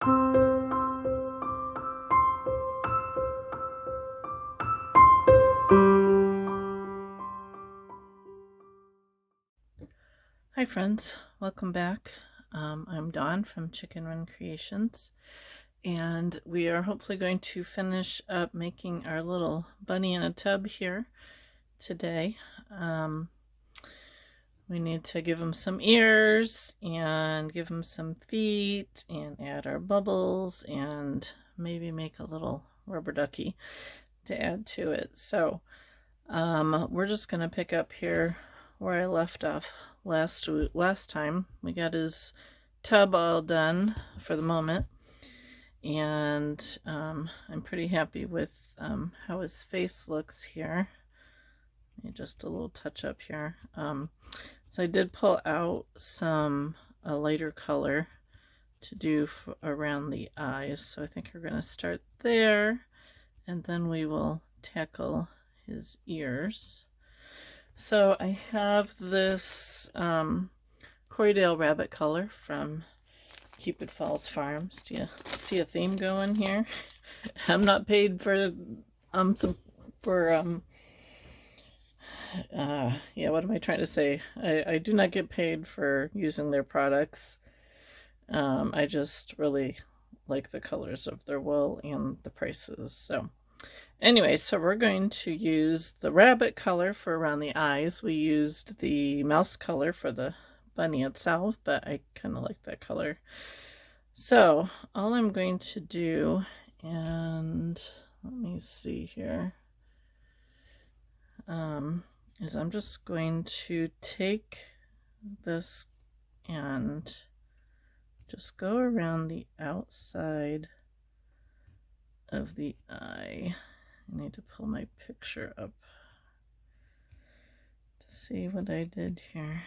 Hi friends, welcome back. I'm Dawn from Chicken Run Creations, and we are hopefully going to finish up making our little bunny in a tub here today. We need to give him some ears and give him some feet and add our bubbles and maybe make a little rubber ducky to add to it. So we're just going to pick up here where I left off last time. We got his tub all done for the moment, and I'm pretty happy with how his face looks here. Just a little touch up here. So I did pull out some a lighter color to do around the eyes, so I think we're going to start there, and then we will tackle his ears. So I have this Corriedale rabbit color from Cupid Falls Farms. Do you see a theme going here? I'm not paid for yeah, what am I trying to say? I do not get paid for using their products. I just really like the colors of their wool and the prices. So anyway, so we're going to use the rabbit color for around the eyes. We used the mouse color for the bunny itself, but I kind of like that color. So all I'm going to do, and let me see here, is I'm just going to take this and just go around the outside of the eye. I need to pull my picture up to see what I did here.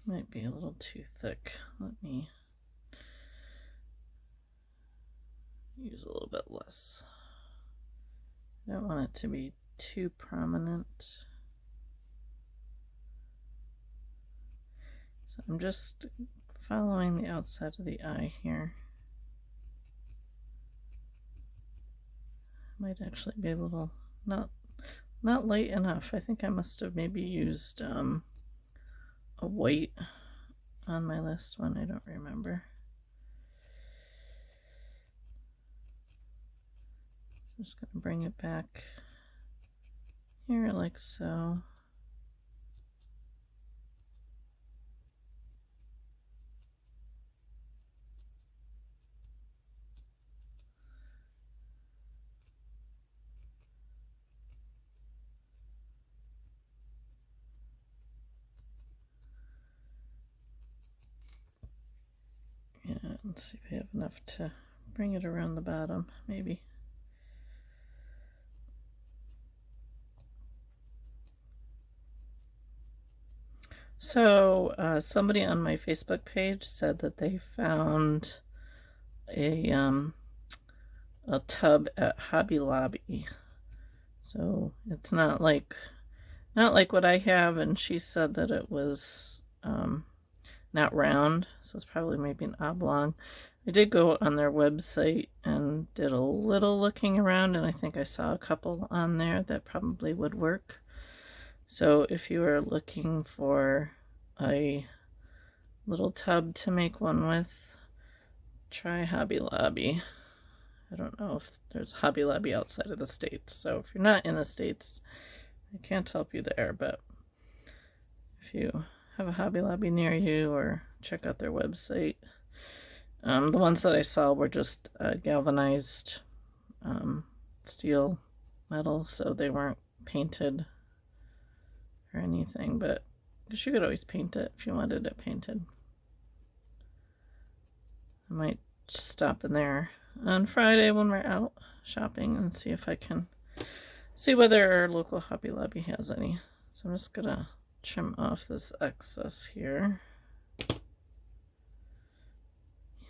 Might be a little too thick. Let me use a little bit less. I don't want it to be too prominent. So I'm just following the outside of the eye here. Might actually be a little not light enough. I think I must have maybe used a white on my last one. I don't remember. So I'm just going to bring it back here like so. Yeah, let's see if I have enough to bring it around the bottom, maybe. So somebody on my Facebook page said that they found a tub at Hobby Lobby. So it's not like what I have, and she said that it was not round, so it's probably maybe an oblong. I did go on their website and did a little looking around, and I think I saw a couple on there that probably would work. So if you are looking for a little tub to make one with, try Hobby Lobby. I don't know if there's Hobby Lobby outside of the States, so if you're not in the States, I can't help you there, but if you have a Hobby Lobby near you, or check out their website. The ones that I saw were just galvanized steel metal, so they weren't painted or anything, but you could always paint it if you wanted it painted. I might stop in there on Friday when we're out shopping and see if I can see whether our local Hobby Lobby has any. So I'm just gonna trim off this excess here.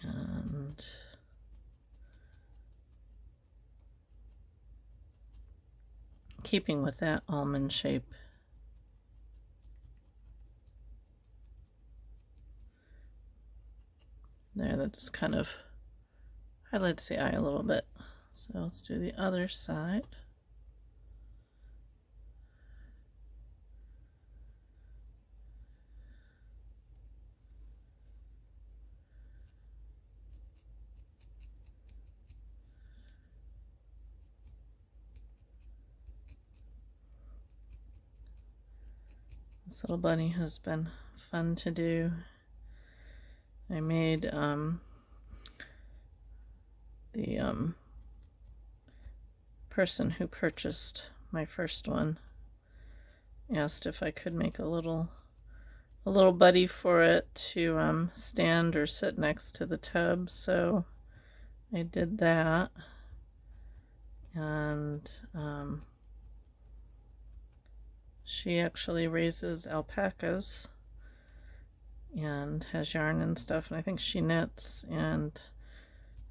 And keeping with that almond shape. There, that just kind of highlights the eye a little bit. So let's do the other side. This little bunny has been fun to do. I made the person who purchased my first one asked if I could make a little buddy for it to stand or sit next to the tub, so I did that. And she actually raises alpacas and has yarn and stuff, and I think she knits. And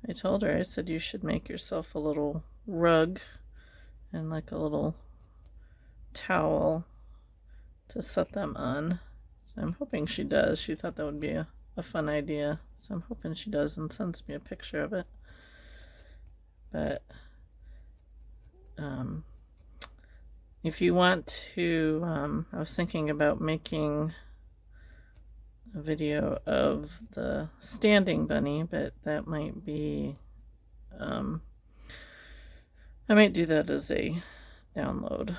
I told her, I said, you should make yourself a little rug and like a little towel to set them on. So I'm hoping she does. She thought that would be a fun idea, so I'm hoping she does and sends me a picture of it. But if you want to, I was thinking about making a video of the standing bunny, but that might be, I might do that as a download.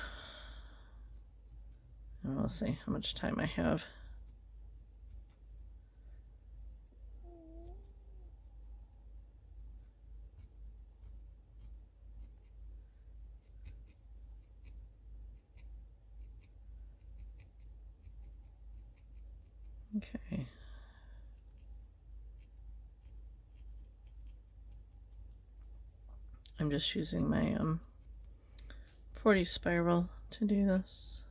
And we'll see how much time I have. Okay. I'm just using my 40 spiral to do this.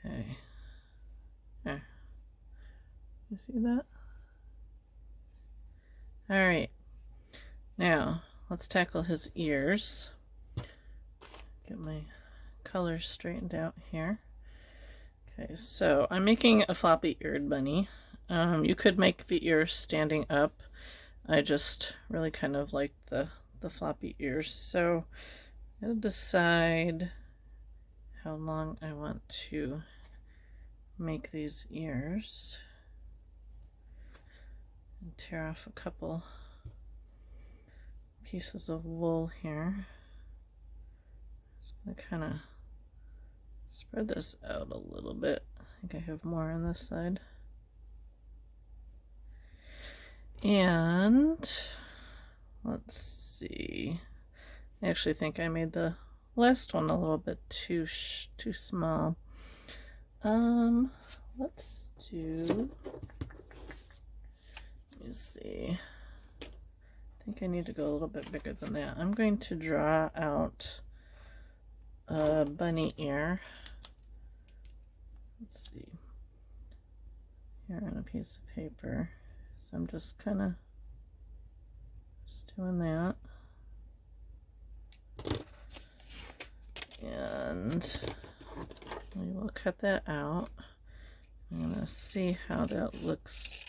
Okay. There. You see that? All right. Now, let's tackle his ears. Get my colors straightened out here. Okay, so I'm making a floppy-eared bunny. You could make the ears standing up. I just really kind of like the floppy ears. So I'm gonna decide how long I want to make these ears. And tear off a couple pieces of wool here. Just gonna kind of spread this out a little bit. I think I have more on this side. And let's see. I actually think I made the last one a little bit too small. Let's do. Let me see. I think I need to go a little bit bigger than that. I'm going to draw out a bunny ear. Let's see. Here on a piece of paper. So I'm just kind of doing that. And we will cut that out. I'm going to see how that looks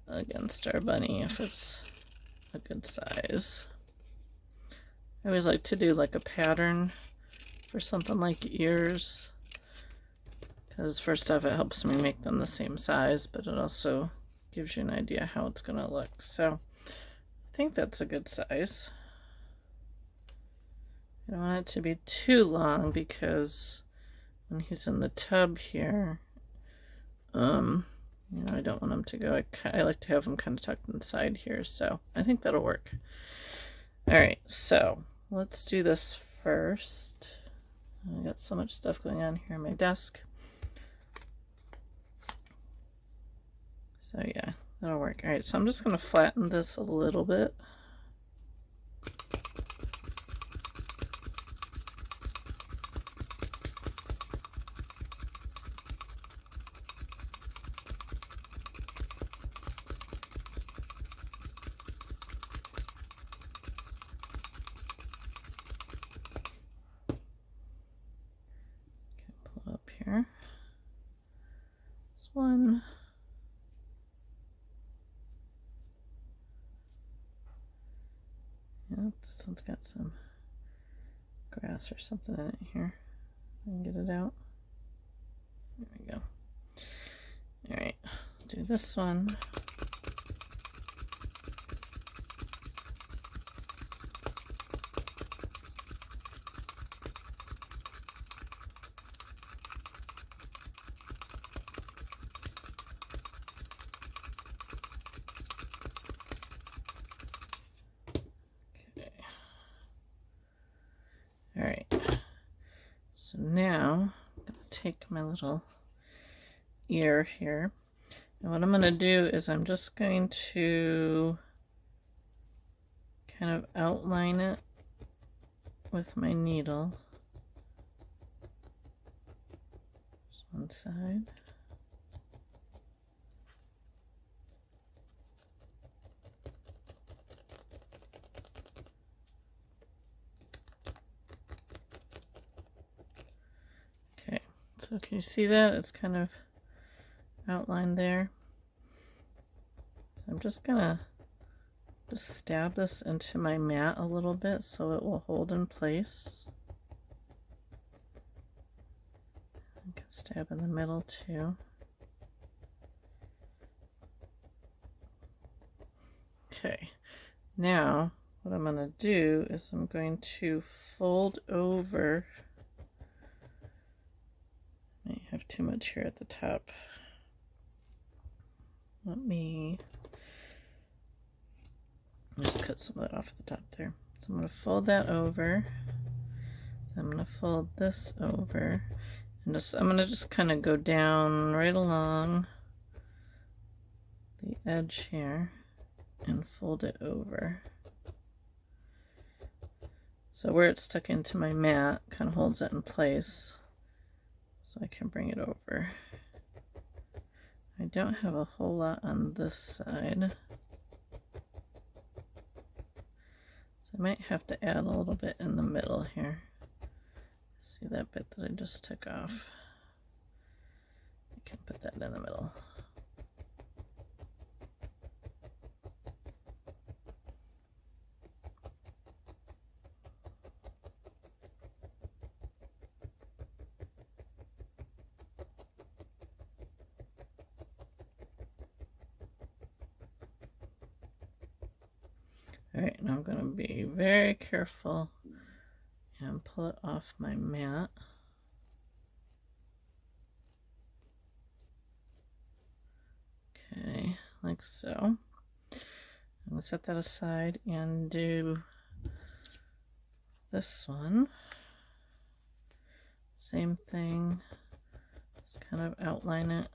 against our bunny, if it's a good size. I always like to do like a pattern for something like ears, because first off it helps me make them the same size, but it also gives you an idea how it's going to look. So I think that's a good size. I don't want it to be too long, because when he's in the tub here, you know, I don't want him to go. I like to have him kind of tucked inside here, so I think that'll work. All right, so let's do this first. I got so much stuff going on here on my desk. So yeah, that'll work. All right, so I'm just going to flatten this a little bit. here. This one. Yeah, this one's got some grass or something in it here. I can get it out. There we go. All right, do this one. All right, so now I'm going to take my little ear here, and what I'm going to do is I'm just going to kind of outline it with my needle. Just one side. So can you see that? It's kind of outlined there. So I'm just gonna stab this into my mat a little bit so it will hold in place. I can stab in the middle too. Okay, now what I'm gonna do is I'm going to fold over. I have too much here at the top. Let me just cut some of that off at the top there. So I'm going to fold that over. I'm going to fold this over. And I'm going to just kind of go down right along the edge here and fold it over. So where it's stuck into my mat kind of holds it in place. So I can bring it over. I don't have a whole lot on this side. So I might have to add a little bit in the middle here. See that bit that I just took off? I can put that in the middle. Alright, now I'm going to be very careful and pull it off my mat. Okay, like so. I'm going to set that aside and do this one. Same thing, just kind of outline it.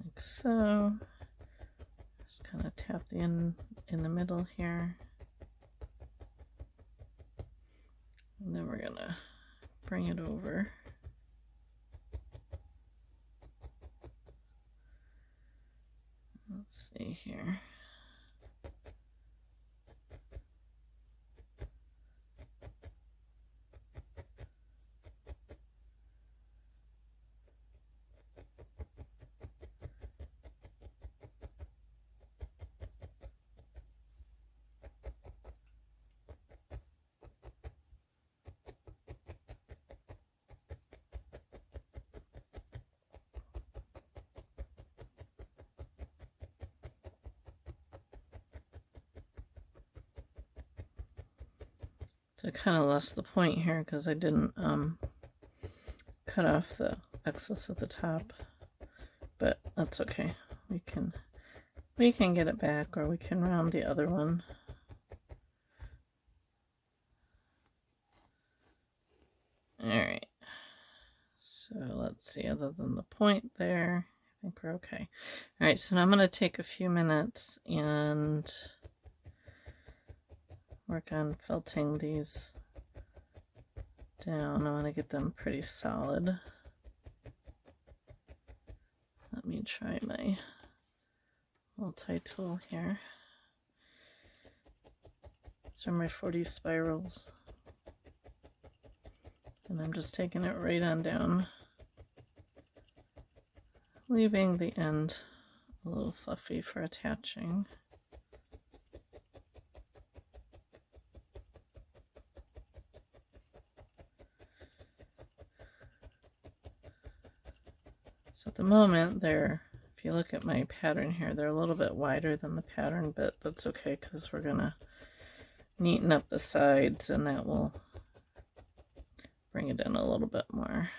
Like so. Just kind of tap the end in the middle here. And then we're gonna bring it over. Let's see here. So I kind of lost the point here because I didn't cut off the excess at the top, but that's okay. We can get it back, or we can round the other one. All right. So let's see. Other than the point there, I think we're okay. All right. So now I'm going to take a few minutes and work on felting these down. I want to get them pretty solid. me try my multi-tool here. These are my 40 spirals. And I'm just taking it right on down, leaving the end a little fluffy for attaching. So at the moment they're, if you look at my pattern here, they're a little bit wider than the pattern, but that's okay because we're gonna neaten up the sides and that will bring it in a little bit more.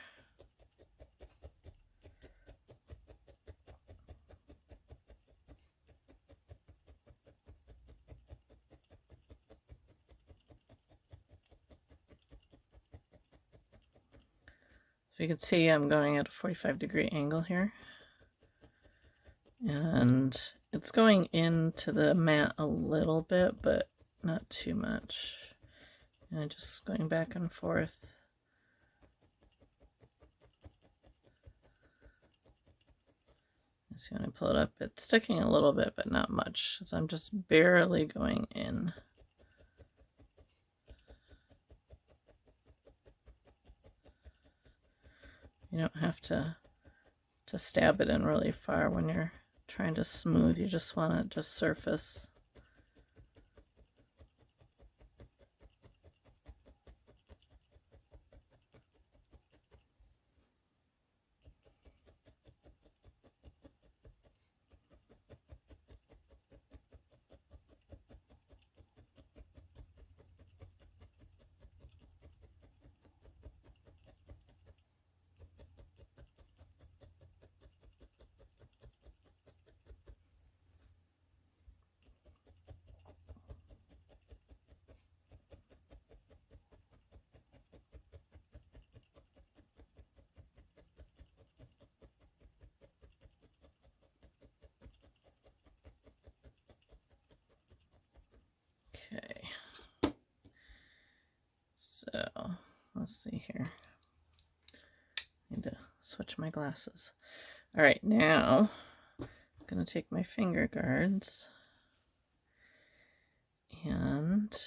So you can see I'm going at a 45-degree angle here. And it's going into the mat a little bit, but not too much. And I'm just going back and forth. See, when I pull it up, it's sticking a little bit, but not much. So I'm just barely going in. You don't have to stab it in really far when you're trying to smooth. You just want it to surface. Okay, so let's see here. I need to switch my glasses. All right, now I'm going to take my finger guards and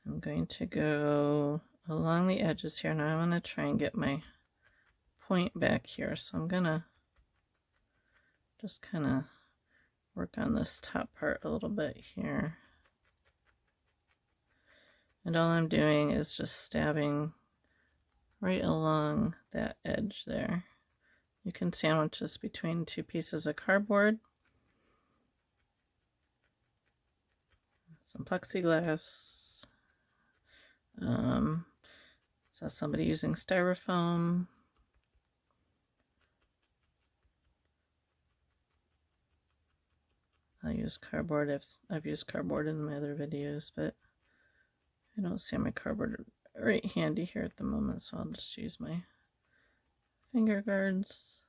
I'm going to go along the edges here. Now I'm going to try and get my point back here. So I'm going to just kind of work on this top part a little bit here. And all I'm doing is just stabbing right along that edge there. You can sandwich this between two pieces of cardboard, some plexiglass, saw somebody using styrofoam. I'll use cardboard. I've used cardboard in my other videos, but I don't see my cardboard right handy here at the moment, so I'll just use my finger guards.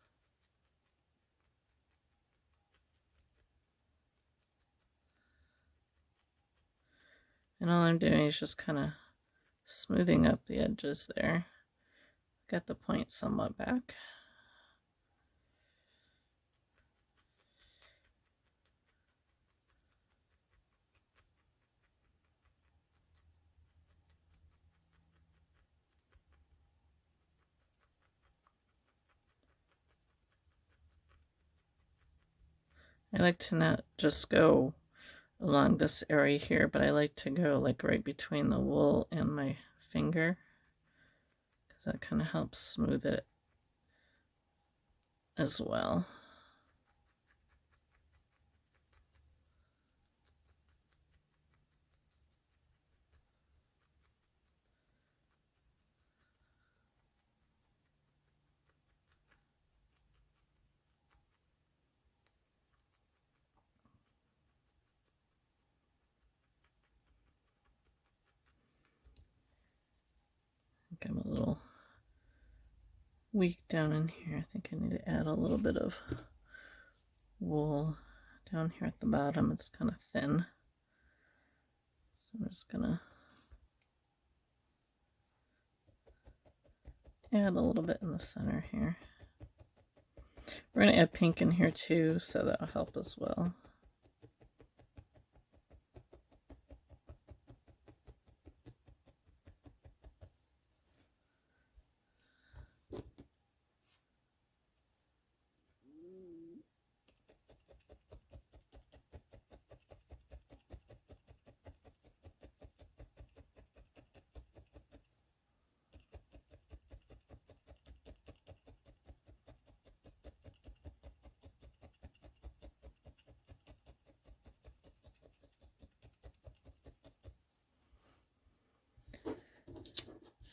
And all I'm doing is just kind of smoothing up the edges there. Got the point somewhat back. I like to not just go along this area here, but I like to go like right between the wool and my finger, because that kind of helps smooth it as well. I think I'm a little weak down in here. I think I need to add a little bit of wool down here at the bottom. It's kind of thin. So I'm just gonna add a little bit in the center here. We're going to add pink in here too, so that'll help as well.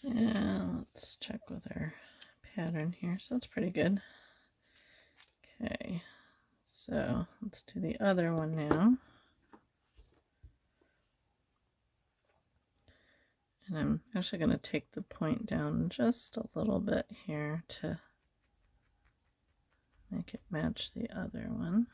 And let's check with our pattern here. So that's pretty good. Okay, so let's do the other one now. And I'm actually going to take the point down just a little bit here to make it match the other one.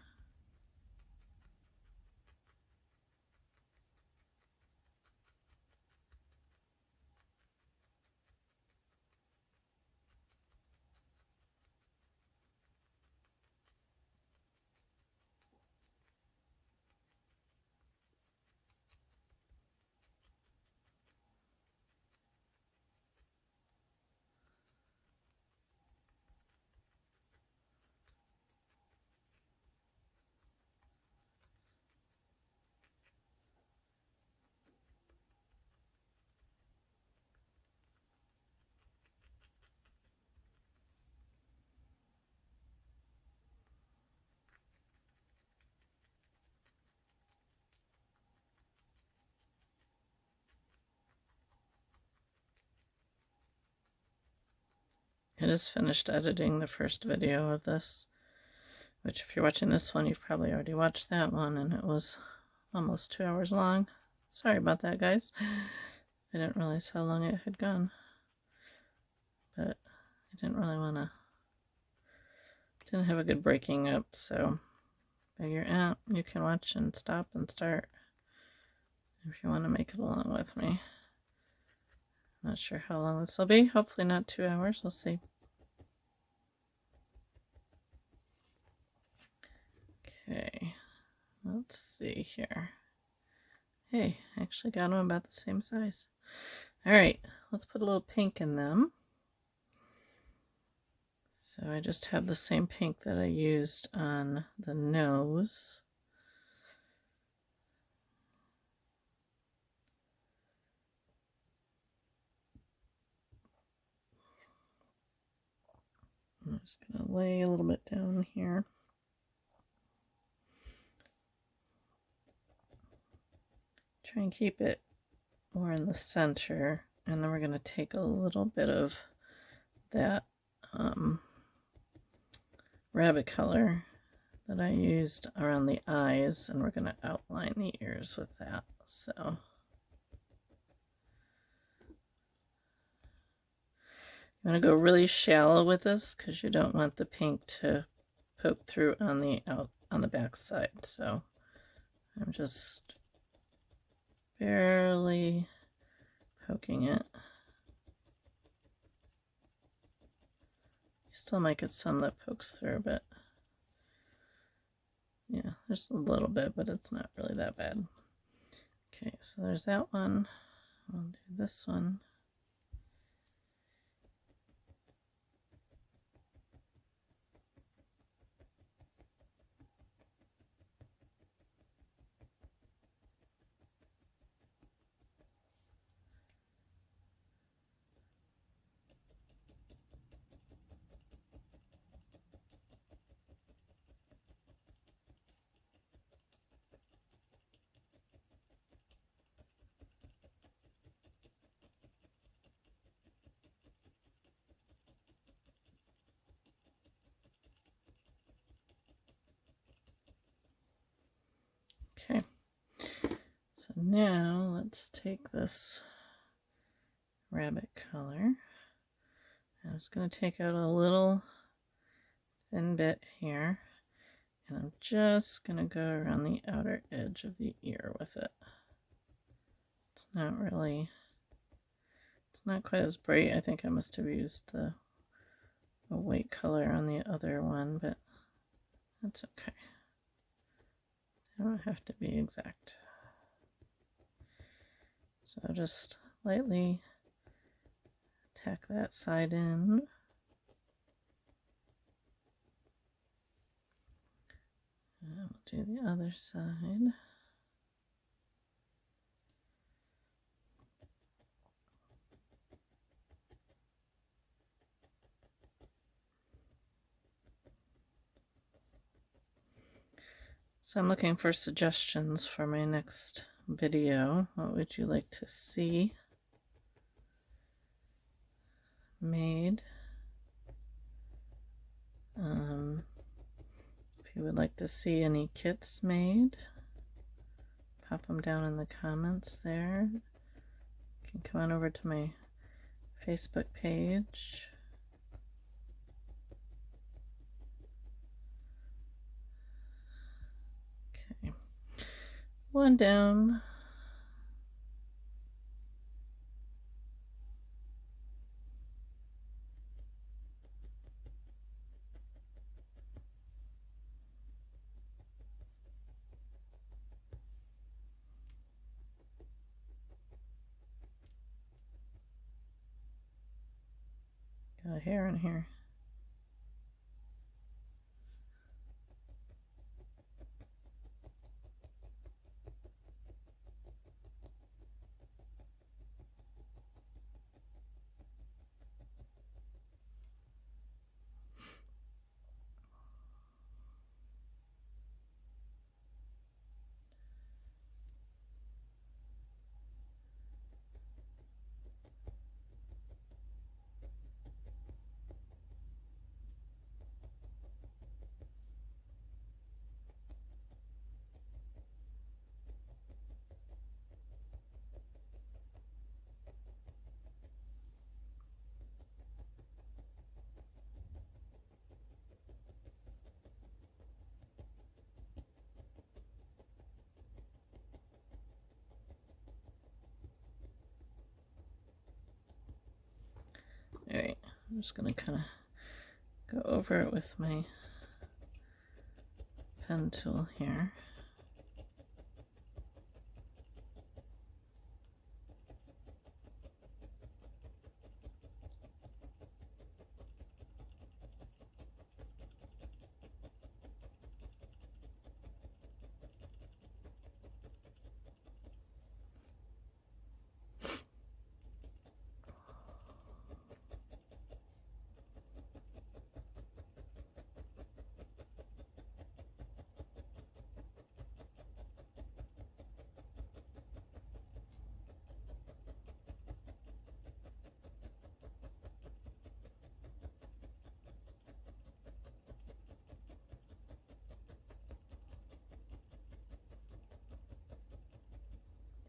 I just finished editing the first video of this, which if you're watching this one, you've probably already watched that one, and it was almost 2 hours long. Sorry about that, guys. I didn't realize how long it had gone, but I didn't really want to, didn't have a good breaking up, so figure you can watch and stop and start if you want to make it along with me. Not sure how long this will be. Hopefully not 2 hours. We'll see. Okay, let's see here. Hey, I actually got them about the same size. All right, let's put a little pink in them. So I just have the same pink that I used on the nose. I'm just going to lay a little bit down here. Try and keep it more in the center, and then we're going to take a little bit of that rabbit color that I used around the eyes, and we're going to outline the ears with that. So you want to go really shallow with this because you don't want the pink to poke through on the back side. So I'm just barely poking it. You still might get some that pokes through, but yeah, there's a little bit, but it's not really that bad. Okay, so there's that one. I'll do this one. Okay, so now let's take this rabbit color. I'm just going to take out a little thin bit here, and I'm just going to go around the outer edge of the ear with it. It's not quite as bright. I think I must have used the white color on the other one, but That's okay. They don't have to be exact. So just lightly tack that side in. And we'll do the other side. So I'm looking for suggestions for my next video. What would you like to see made? If you would like to see any kits made, pop them down in the comments there. You can come on over to my Facebook page. Okay, one down. Got a hair in here. Alright, I'm just going to kind of go over it with my pen tool here.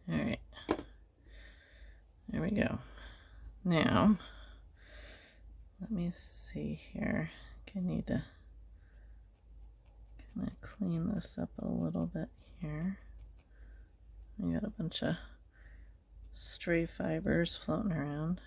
Alright, there we go. Now, let me see here. I need to kind of clean this up a little bit here. I got a bunch of stray fibers floating around.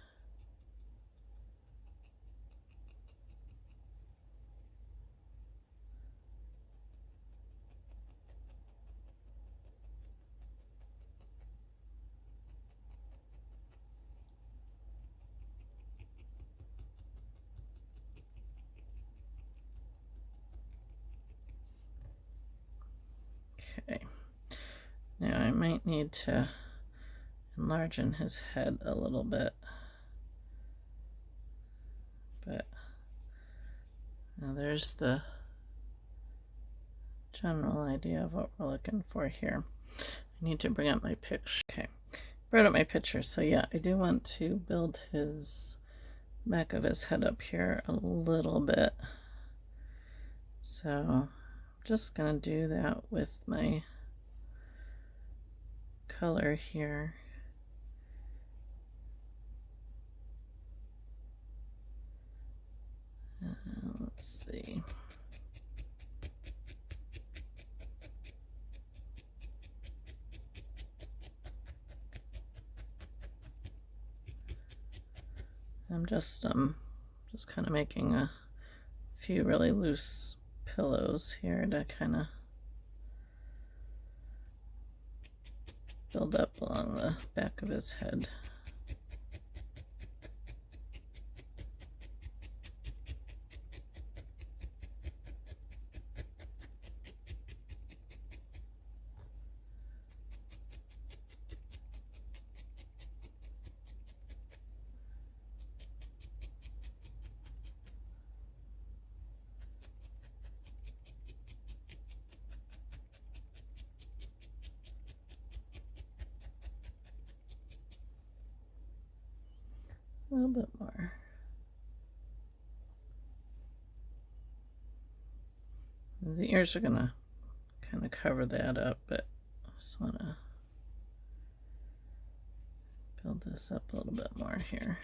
Okay, now I might need to enlarge in his head a little bit, but now there's the general idea of what we're looking for here. I need to bring up my picture. Okay, brought up my picture. So yeah, I do want to build his back of his head up here a little bit. So I'm just gonna do that with my color here. Let's see. I'm just kind of making a few really loose pillows here to kind of build up along the back of his head. A little bit more. The ears are gonna kind of cover that up, but I just want to build this up a little bit more here.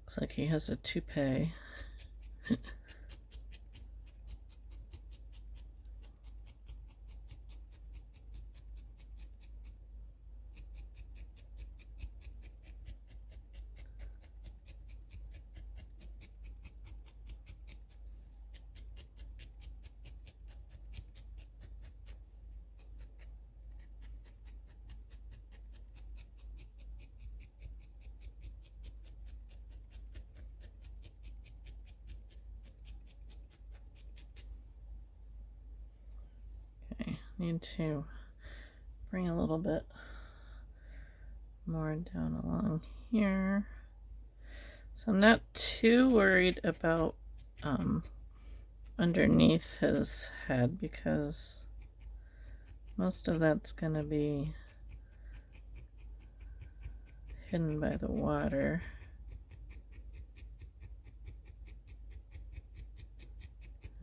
Looks like he has a toupee. Need to bring a little bit more down along here. So I'm not too worried about underneath his head because most of that's going to be hidden by the water.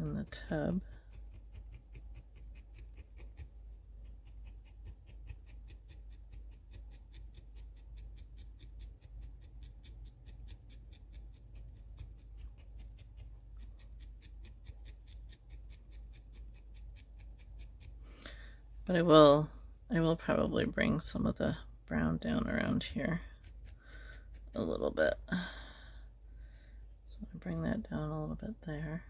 In the tub. But I will probably bring some of the brown down around here a little bit. So I bring that down a little bit there.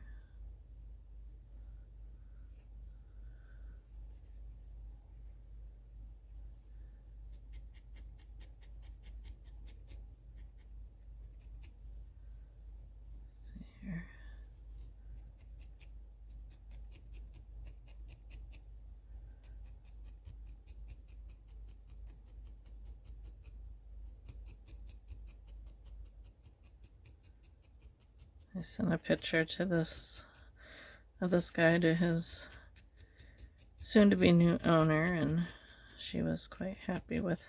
I sent a picture to this guy to his soon-to-be new owner, and she was quite happy with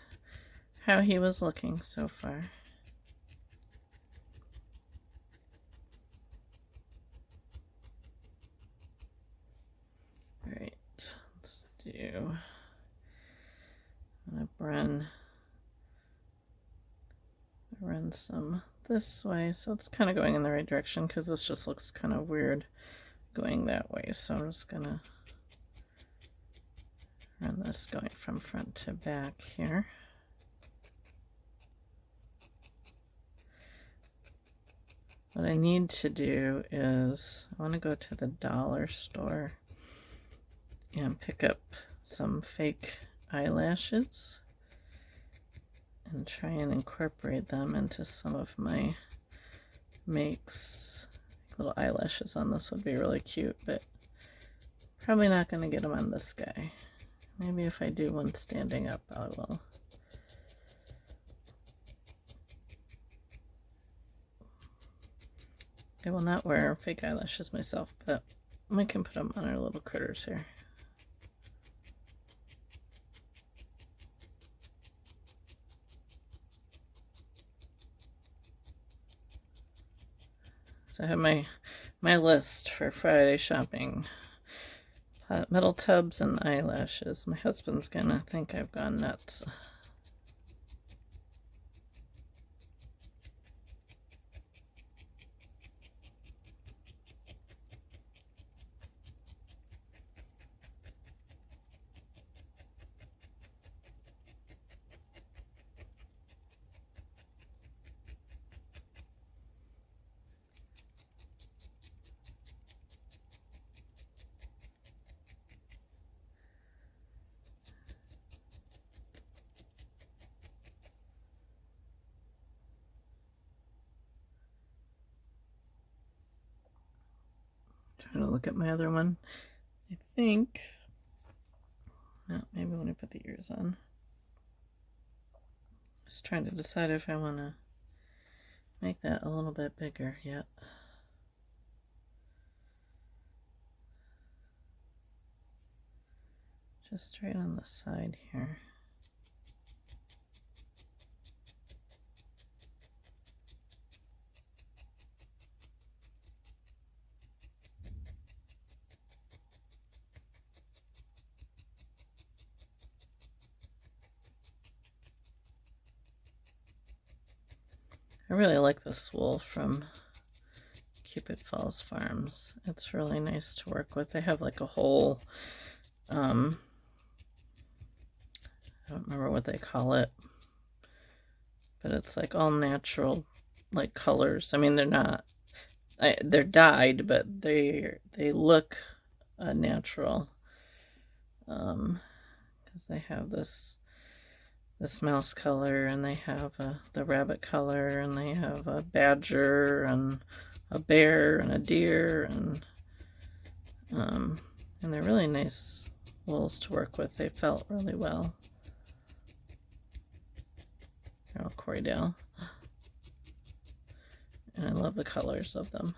how he was looking so far. All right, let's do. I'm gonna run some this way, so it's kind of going in the right direction because this just looks kind of weird going that way. So I'm just gonna run this going from front to back here. What I need to do is I want to go to the dollar store and pick up some fake eyelashes and try and incorporate them into some of my makes. Little eyelashes on this would be really cute, but probably not going to get them on this guy. Maybe if I do one standing up, I will. I will not wear fake eyelashes myself, but we can put them on our little critters here. So I have my list for Friday shopping. metal tubs and eyelashes. My husband's gonna think I've gone nuts. Trying to look at my other one. I think, no, maybe when I put the ears on. Just trying to decide if I want to make that a little bit bigger yet. Just right on the side here. I really like this wool from Cupid Falls Farms. It's really nice to work with. They have like a whole, I don't remember what they call it, but it's like all natural, like colors. I mean, they're not, they're dyed, but they look natural. Because they have this mouse color, and they have the rabbit color, and they have a badger and a bear and a deer, and they're really nice wools to work with. They felt really well. They're all Corriedale, and I love the colors of them.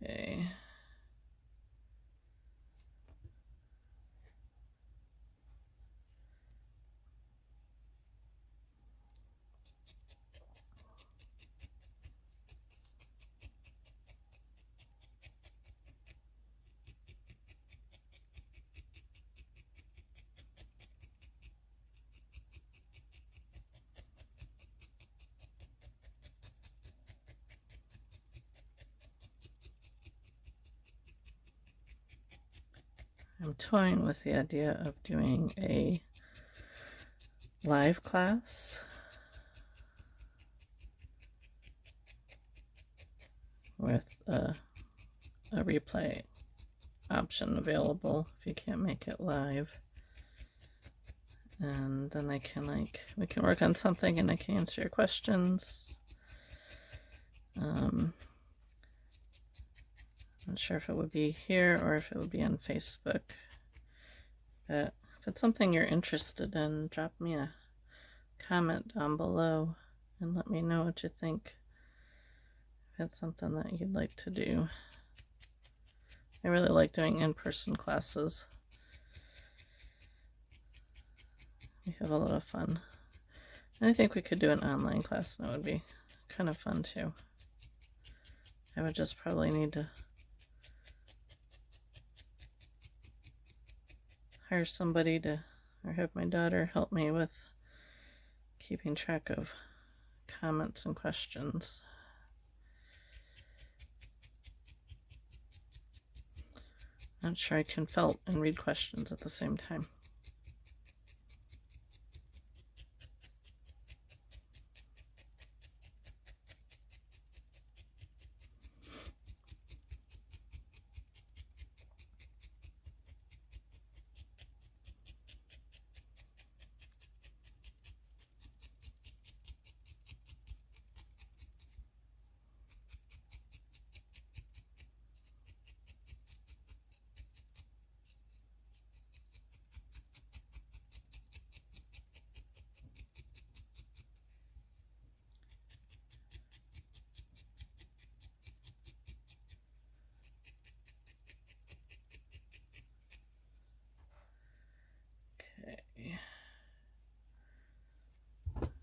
Okay. I'm toying with the idea of doing a live class with a replay option available if you can't make it live. And then I can we can work on something and I can answer your questions. I'm not sure if it would be here or if it would be on Facebook. But if it's something you're interested in, drop me a comment down below and let me know what you think. If it's something that you'd like to do. I really like doing in-person classes. We have a lot of fun. And I think we could do an online class, and that would be kind of fun too. I would just probably need to hire somebody to, or have my daughter help me with keeping track of comments and questions. Not sure I can felt and read questions at the same time.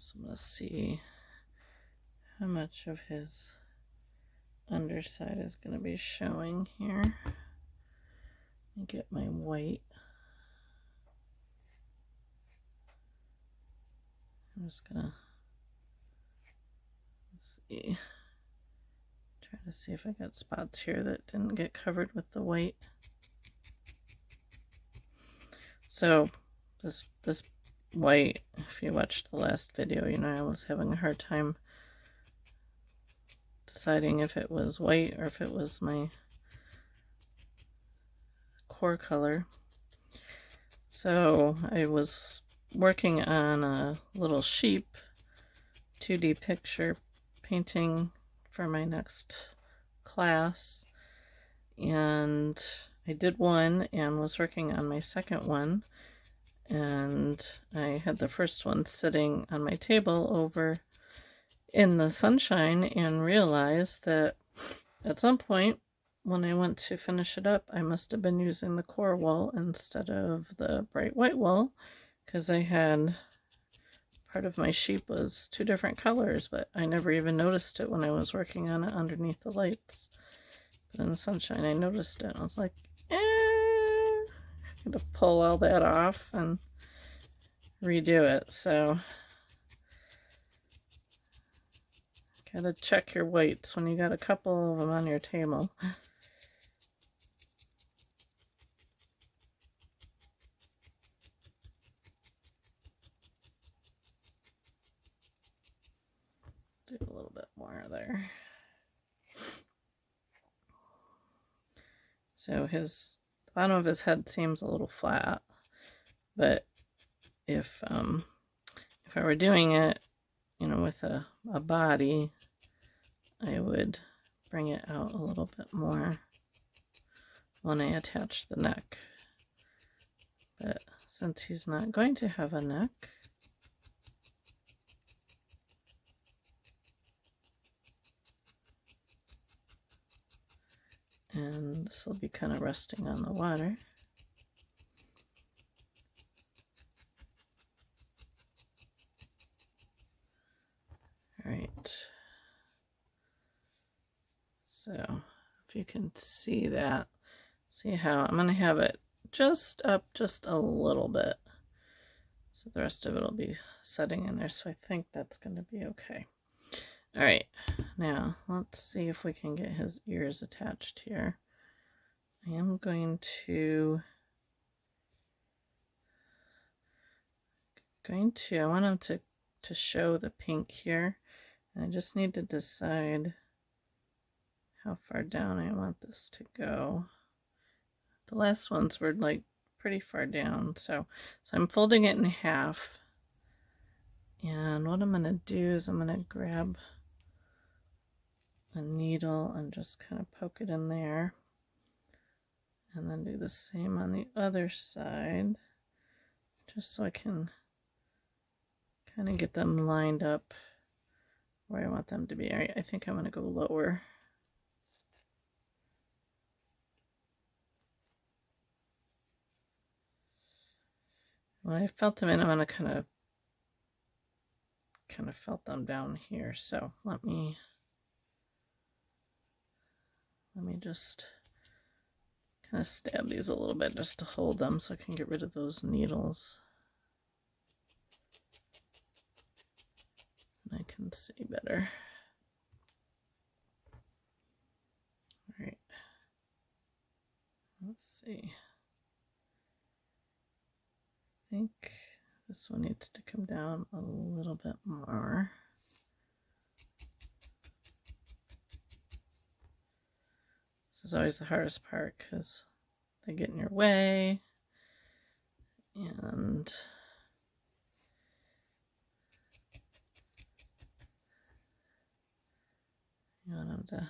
So I'm going to see how much of his underside is going to be showing here. And get my white. I'm just going to see. Try to see if I got spots here that didn't get covered with the white. So this white, if you watched the last video, you know I was having a hard time deciding if it was white or if it was my core color. So I was working on a little sheep 2D picture painting for my next class, and I did one and was working on my second one, and I had the first one sitting on my table over in the sunshine and realized that at some point when I went to finish it up, I must have been using the core wool instead of the bright white wool, because I had part of my sheep was 2 different colors, but I never even noticed it when I was working on it underneath the lights. But in the sunshine, I noticed it. I was like, I'm going to pull all that off and redo it. So gotta check your whites when you got a couple of them on your table. Do a little bit more there. So the bottom of his head seems a little flat, but if I were doing it, you know, with a body, I would bring it out a little bit more when I attach the neck. But since he's not going to have a neck, and this will be kind of resting on the water. All right. So if you can see that, see how I'm going to have it just up just a little bit. So the rest of it will be setting in there. So I think that's going to be okay. All right, now let's see if we can get his ears attached here. I am going to, I want him to show the pink here. And I just need to decide how far down I want this to go. The last ones were like pretty far down, so I'm folding it in half. And what I'm going to do is I'm going to grab a needle and just kind of poke it in there, and then do the same on the other side, just so I can kind of get them lined up where I want them to be. All right, I think I'm going to go lower. When I felt them in, I'm going to kind of felt them down here. So let me just kind of stab these a little bit just to hold them so I can get rid of those needles. And I can see better. All right. Let's see. I think this one needs to come down a little bit more. This is always the hardest part because they get in your way, and you want them to,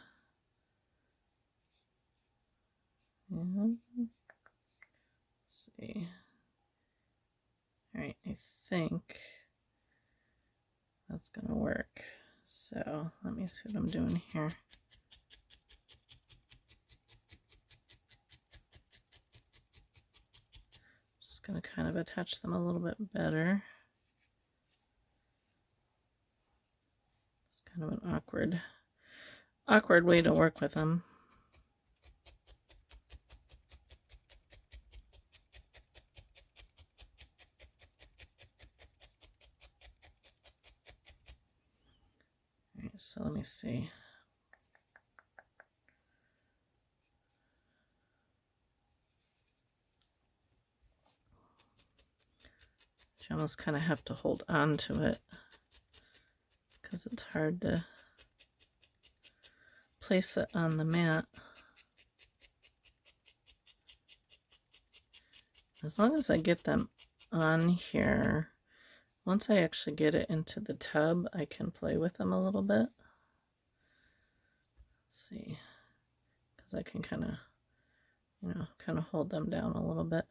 let's see. All right, I think that's gonna work. So let me see what I'm doing here. Just gonna kind of attach them a little bit better. Kind of an awkward way to work with them. All right, so let me see. You almost kind of have to hold on to it because it's hard to place it on the mat. As long as I get them on here, once I actually get it into the tub, I can play with them a little bit. Let's see, because I can kind of hold them down a little bit.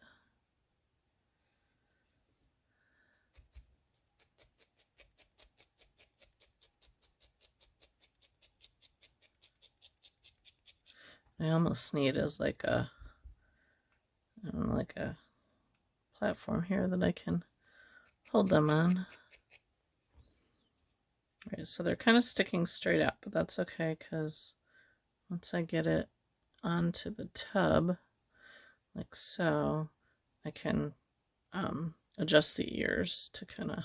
I almost need is like a platform here that I can hold them on. All right, so they're kind of sticking straight up, but that's okay because once I get it onto the tub, like so, I can adjust the ears to kind of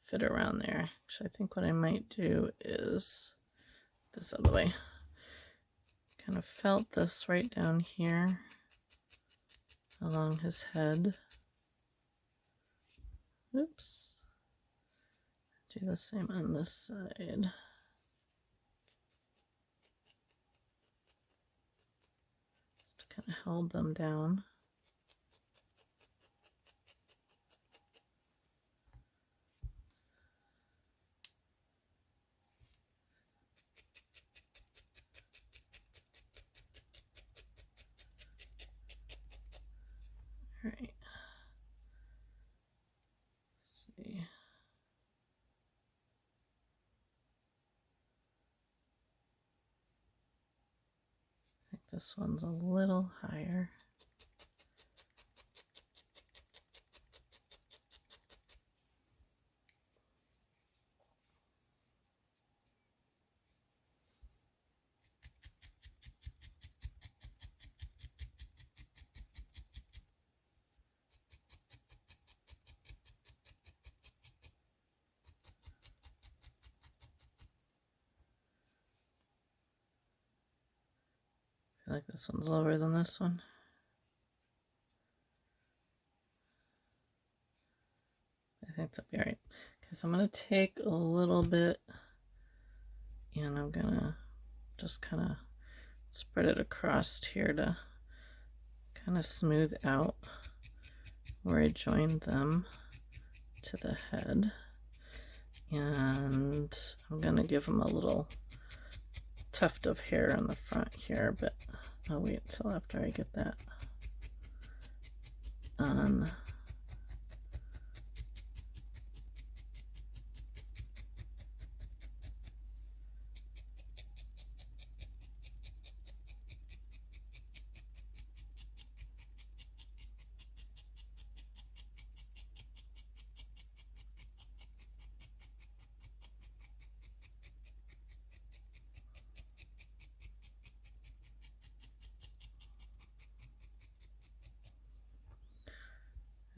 fit around there. Actually, I think what I might do is this other way. Kind of felt this right down here along his head. Oops. Do the same on this side. Just to kind of hold them down. All right. Let's see. I think this one's a little higher. I feel like this one's lower than this one. I think that'll be all right. Okay, so I'm going to take a little bit and I'm going to just kind of spread it across here to kind of smooth out where I joined them to the head. And I'm going to give them a little tuft of hair on the front here, but I'll wait till after I get that on.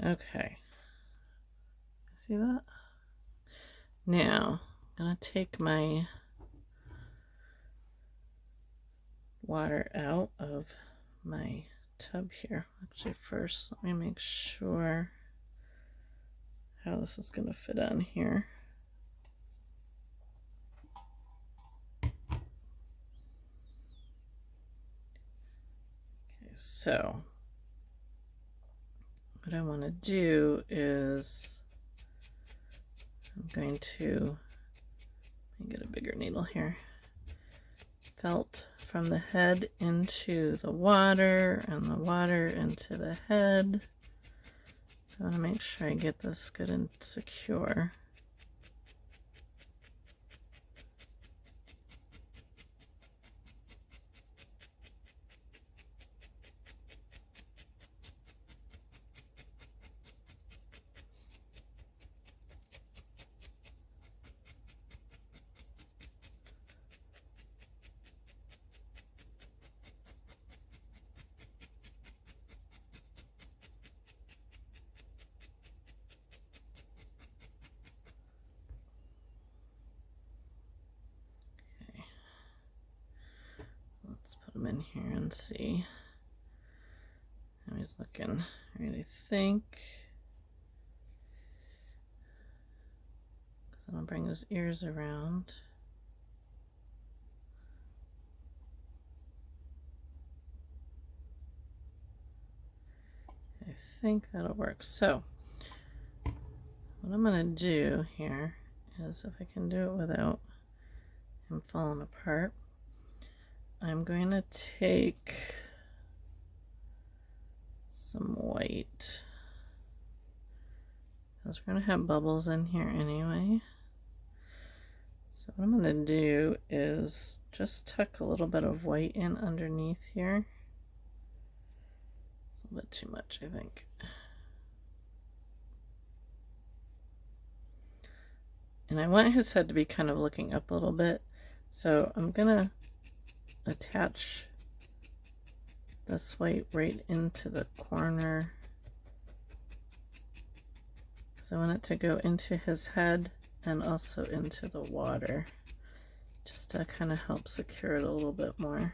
Okay, see that? Now I'm gonna take my water out of my tub here. Actually, first let me make sure how this is gonna fit on here. Okay, so what I want to do is I'm going to get a bigger needle here. Felt from the head into the water and the water into the head. So I want to make sure I get this good and secure. put him in here and see how he's looking. All right, I think I'm gonna bring his ears around. I think that'll work. So what I'm gonna do here is, if I can do it without him falling apart, I'm going to take some white, because we're going to have bubbles in here anyway. So what I'm going to do is just tuck a little bit of white in underneath here. It's a little bit too much, I think. And I want his head to be kind of looking up a little bit. So I'm going to attach this white right into the corner. So I want it to go into his head and also into the water, just to kind of help secure it a little bit more.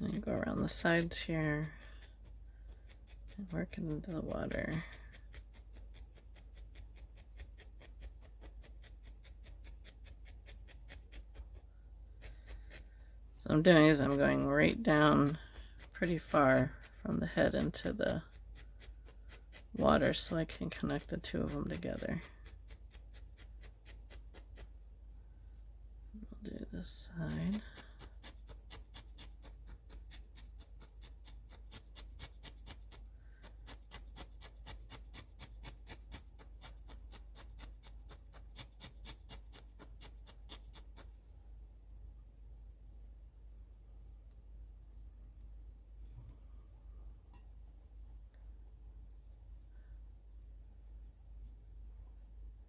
And you go around the sides here and work it into the water. So what I'm doing is I'm going right down pretty far from the head into the water so I can connect the two of them together. We'll do this side.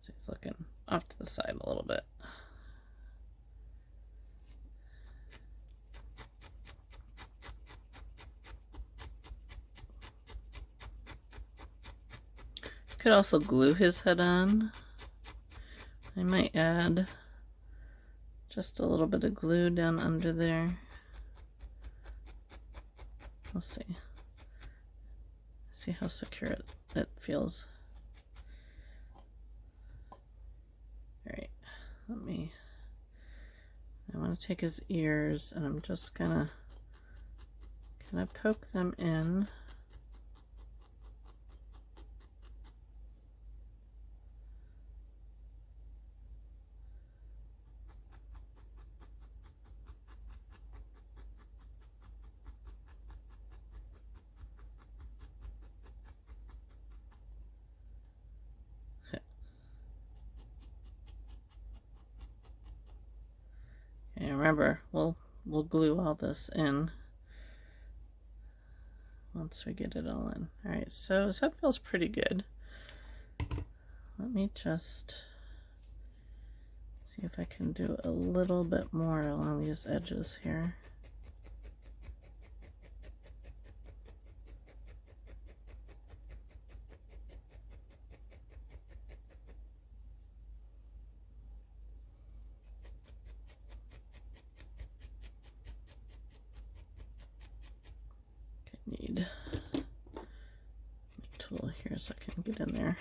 So he's looking off to the side a little bit. Could also glue his head on. I might add just a little bit of glue down under there. Let's see. See how secure it feels. Alright, I want to take his ears and I'm just gonna kind of poke them in. And remember, we'll glue all this in once we get it all in. Alright, so that feels pretty good. Let me just see if I can do a little bit more along these edges here. Need a tool here so I can get in there.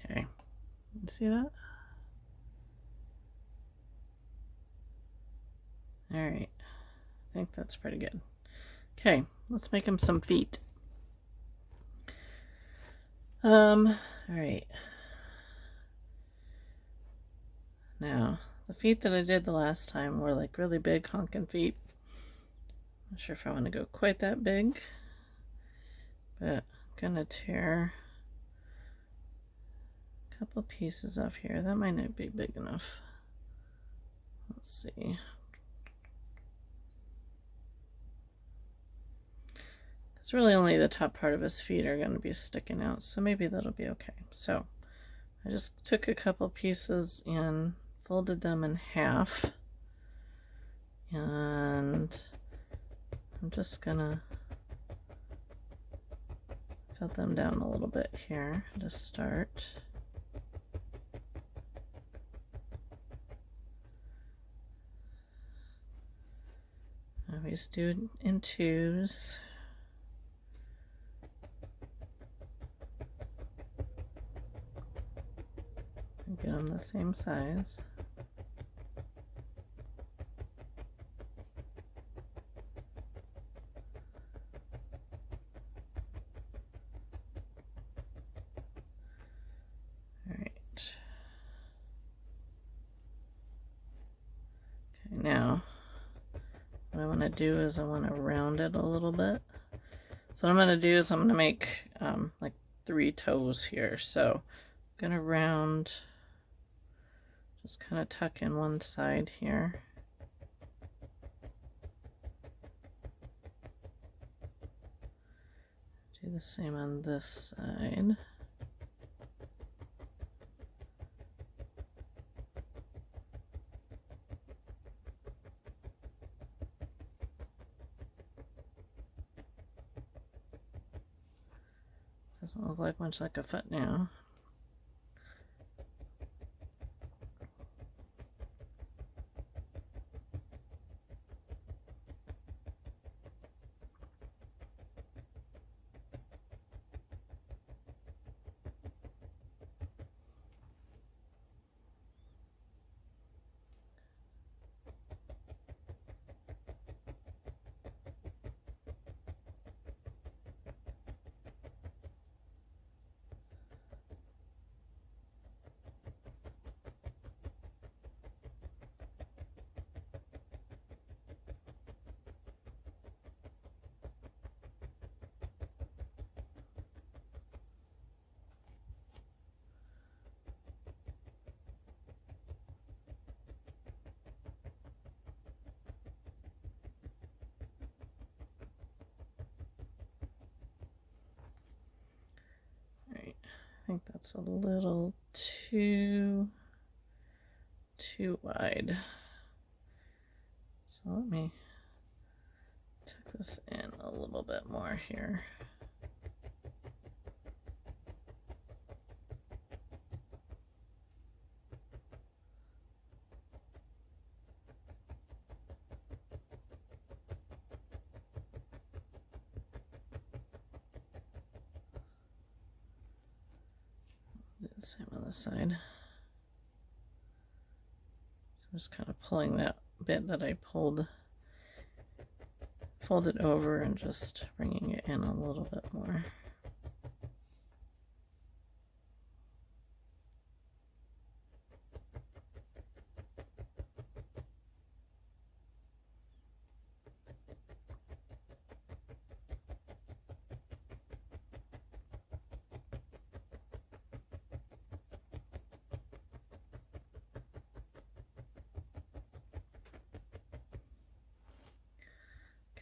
Okay, see that? All right, I think that's pretty good. Okay, let's make him some feet. All right. Now, the feet that I did the last time were like really big honking feet. Not sure if I want to go quite that big, but I'm gonna tear couple pieces off here. That might not be big enough. Let's see. It's really only the top part of his feet are going to be sticking out, so maybe that'll be okay. So I just took a couple pieces and folded them in half, and I'm just gonna cut them down a little bit here to start. I always do it in twos. And get them the same size. Now, what I want to do is I want to round it a little bit. So what I'm going to do is I'm going to make like 3 toes here. So I'm going to round, just kind of tuck in one side here. Do the same on this side. Doesn't look like much like a foot now. I think that's a little too wide. So let me tuck this in a little bit more here. Do the same on this side. So I'm just kind of pulling that bit that I fold it over and just bringing it in a little bit more.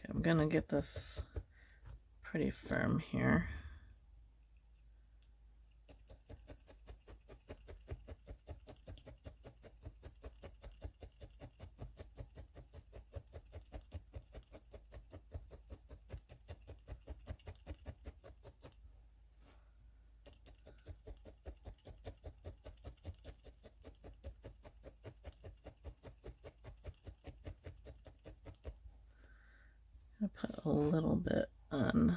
I'm gonna get this pretty firm here. I put a little bit on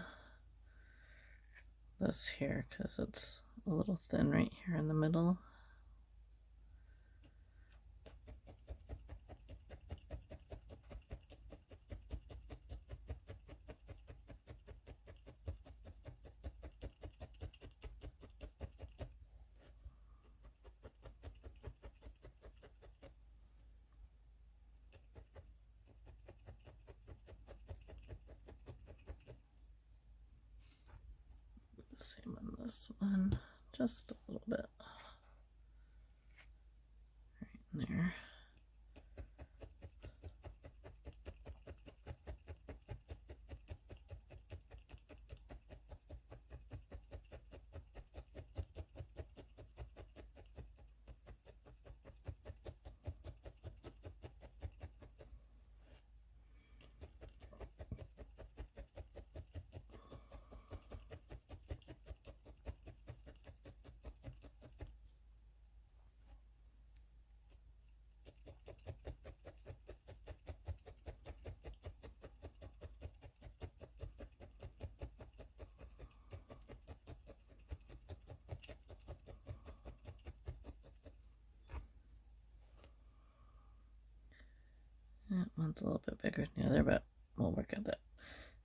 this here because it's a little thin right here in the middle. Same on this one, just a little bit. there. That one's a little bit bigger than the other, but we'll work at that.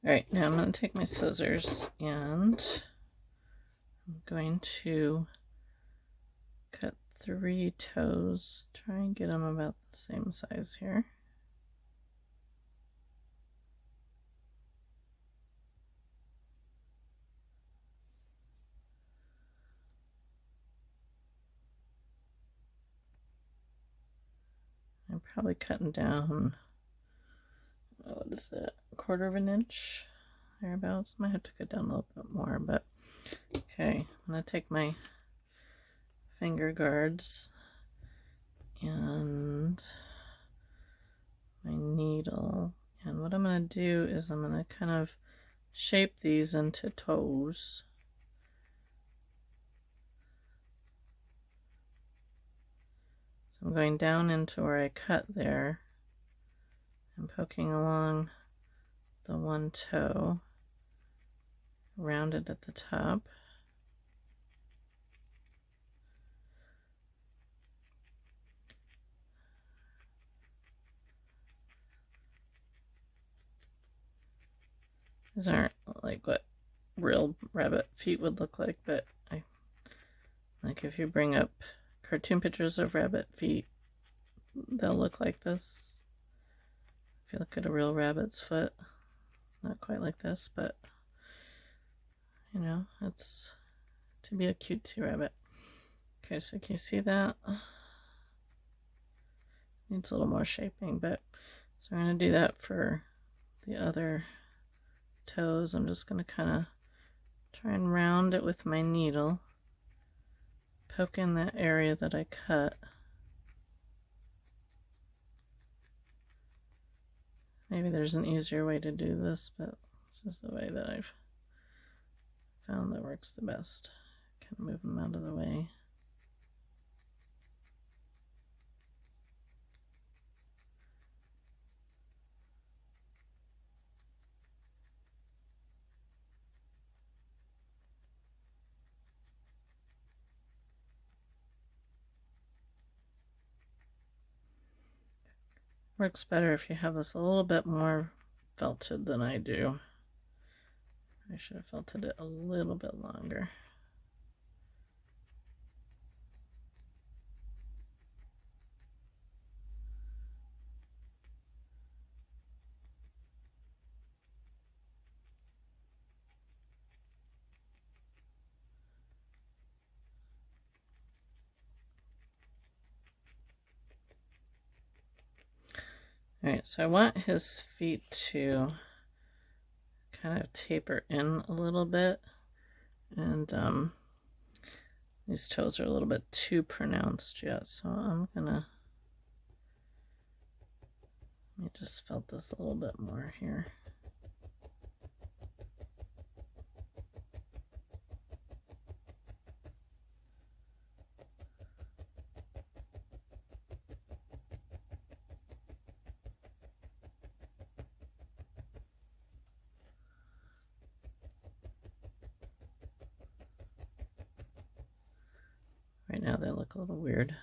All right, now I'm going to take my scissors and I'm going to cut 3 toes. Try and get them about the same size here. I'm probably cutting down, what is that, 1/4 of an inch thereabouts. Might have to cut down a little bit more, but okay. I'm going to take my finger guards and my needle, and what I'm going to do is I'm going to kind of shape these into toes. So I'm going down into where I cut there and poking along the one toe, rounded at the top. These aren't like what real rabbit feet would look like, but like if you bring up cartoon pictures of rabbit feet, they'll look like this. If you look at a real rabbit's foot, not quite like this, but you know, it's to be a cutesy rabbit. Okay, so can you see that? Needs a little more shaping, but so I'm going to do that for the other toes. I'm just going to kind of try and round it with my needle, poke in that area that I cut. Maybe there's an easier way to do this, but this is the way that I've found that works the best. Kind of move them out of the way. Works better if you have this a little bit more felted than I do. I should have felted it a little bit longer. All right, so I want his feet to kind of taper in a little bit, and these toes are a little bit too pronounced yet, so I'm gonna let me just felt this a little bit more here. Right now they look a little weird.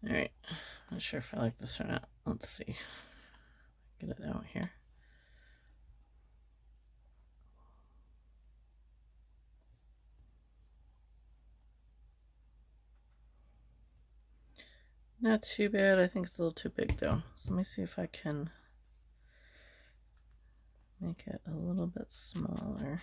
Alright, not sure if I like this or not. Let's see. Get it out here. Not too bad. I think it's a little too big though. So let me see if I can make it a little bit smaller.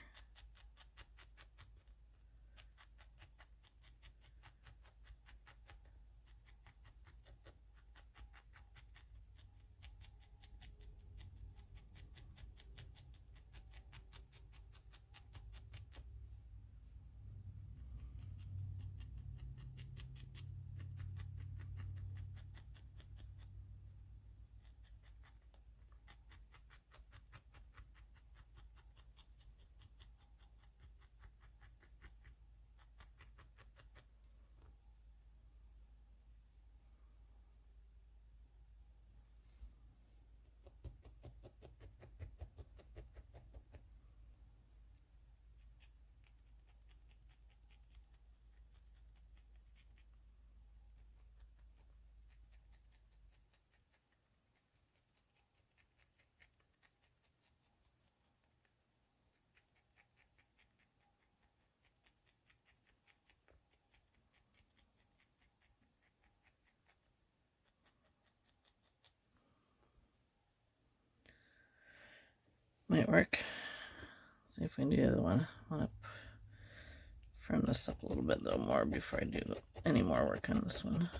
Might work. See if we can do the other one. I want to firm this up a little bit though more before I do any more work on this one.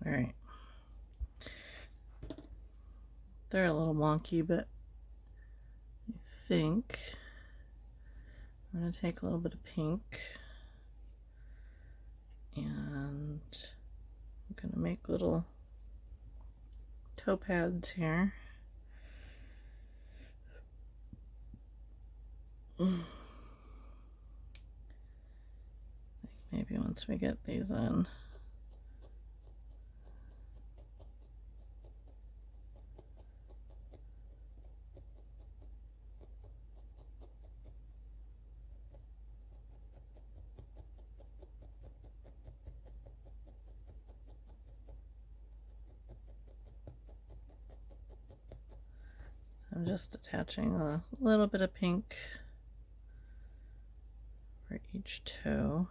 All right. They're a little wonky, but I think I'm going to take a little bit of pink and I'm going to make little toe pads here. Maybe once we get these in. I'm just attaching a little bit of pink for each toe.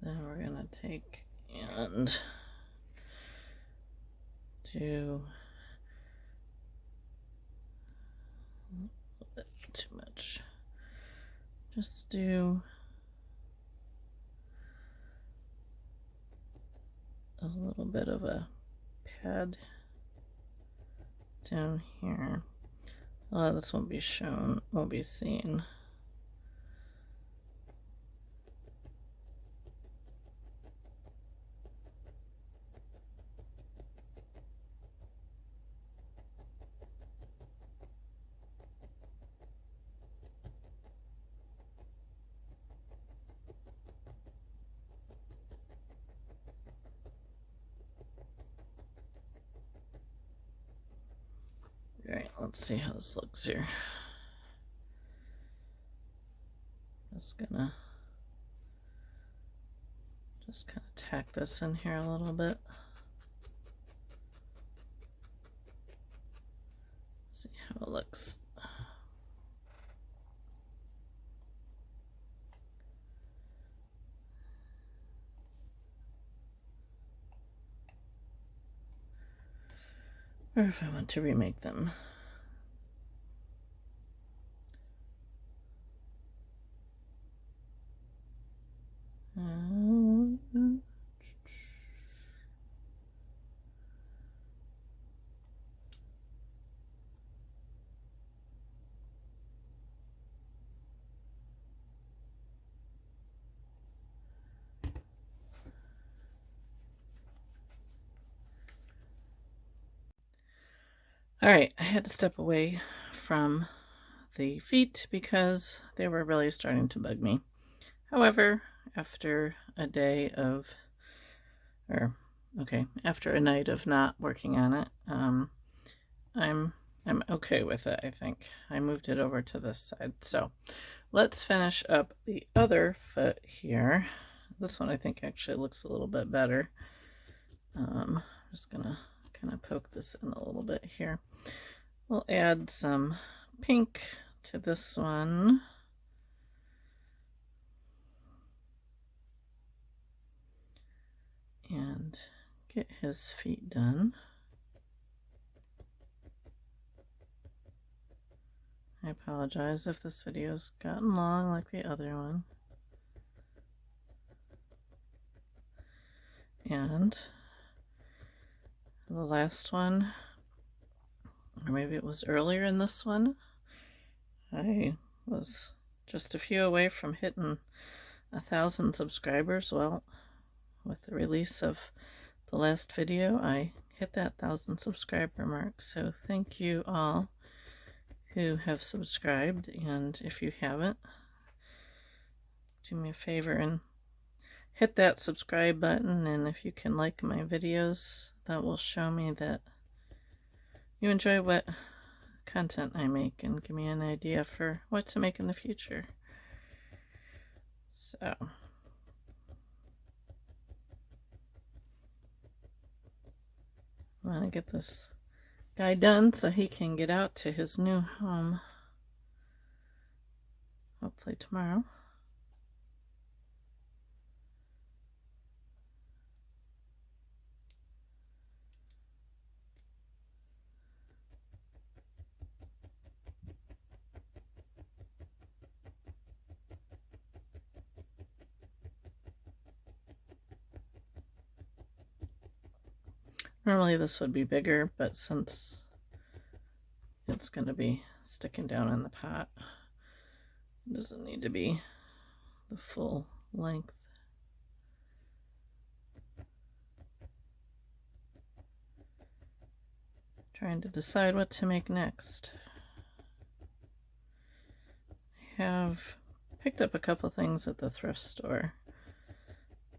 Then we're going to take and do a little bit too much. Just do a little bit of a pad down here. A lot of this won't be shown, won't be seen. All right, let's see how this looks here. Just kind of tack this in here a little bit. See how it looks. Or if I want to remake them. All right, I had to step away from the feet because they were really starting to bug me. However, after a day of, after a night of not working on it, I'm okay with it, I think. I moved it over to this side. So let's finish up the other foot here. This one I think actually looks a little bit better. I'm just gonna kind of poke this in a little bit here. we'll add some pink to this one. And get his feet done. I apologize if this video's gotten long like the other one. And the last one, or maybe it was earlier in this one, I was just a few away from hitting 1,000 subscribers. Well, with the release of the last video, I hit that 1,000 subscriber mark. So thank you all who have subscribed, and if you haven't, do me a favor and hit that subscribe button, and if you can like my videos, that will show me that you enjoy what content I make and give me an idea for what to make in the future. So I want to get this guy done so he can get out to his new home, hopefully tomorrow. Normally this would be bigger, but since it's going to be sticking down in the pot, it doesn't need to be the full length. Trying to decide what to make next. I have picked up a couple things at the thrift store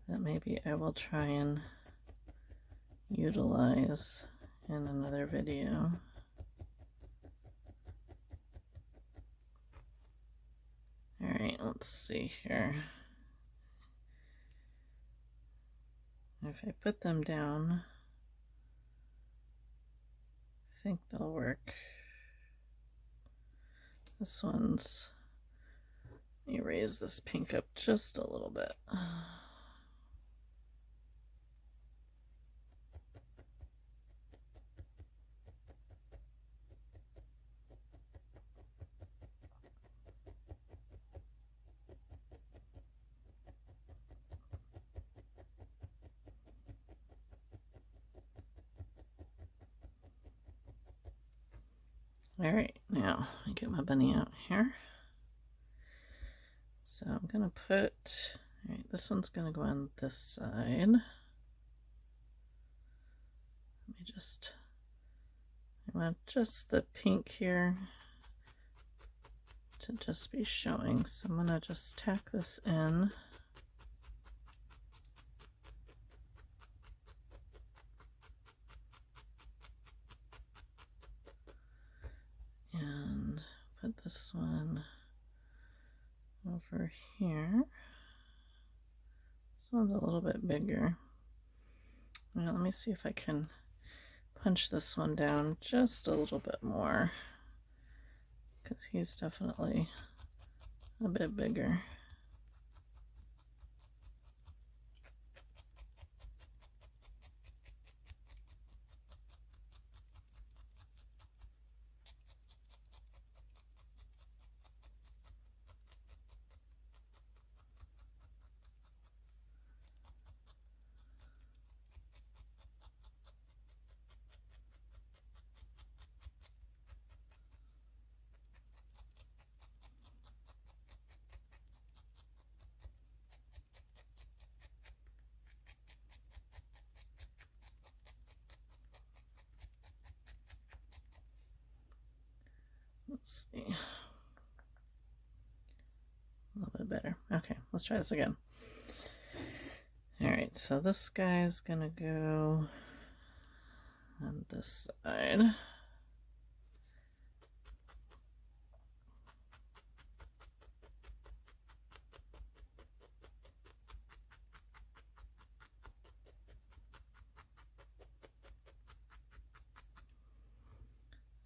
that maybe I will try and utilize in another video. Alright, let's see here. If I put them down, I think they'll work. This one's, let me raise this pink up just a little bit. Alright, now I get my bunny out here. So I'm going to put, alright, this one's going to go on this side. Let me just, I want just the pink here to just be showing. So I'm going to just tack this in. And put this one over here. This one's a little bit bigger. Now let me see if I can punch this one down just a little bit more, because he's definitely a bit bigger. Let's see. A little bit better. Okay, let's try this again. Alright, so this guy's gonna go on this side.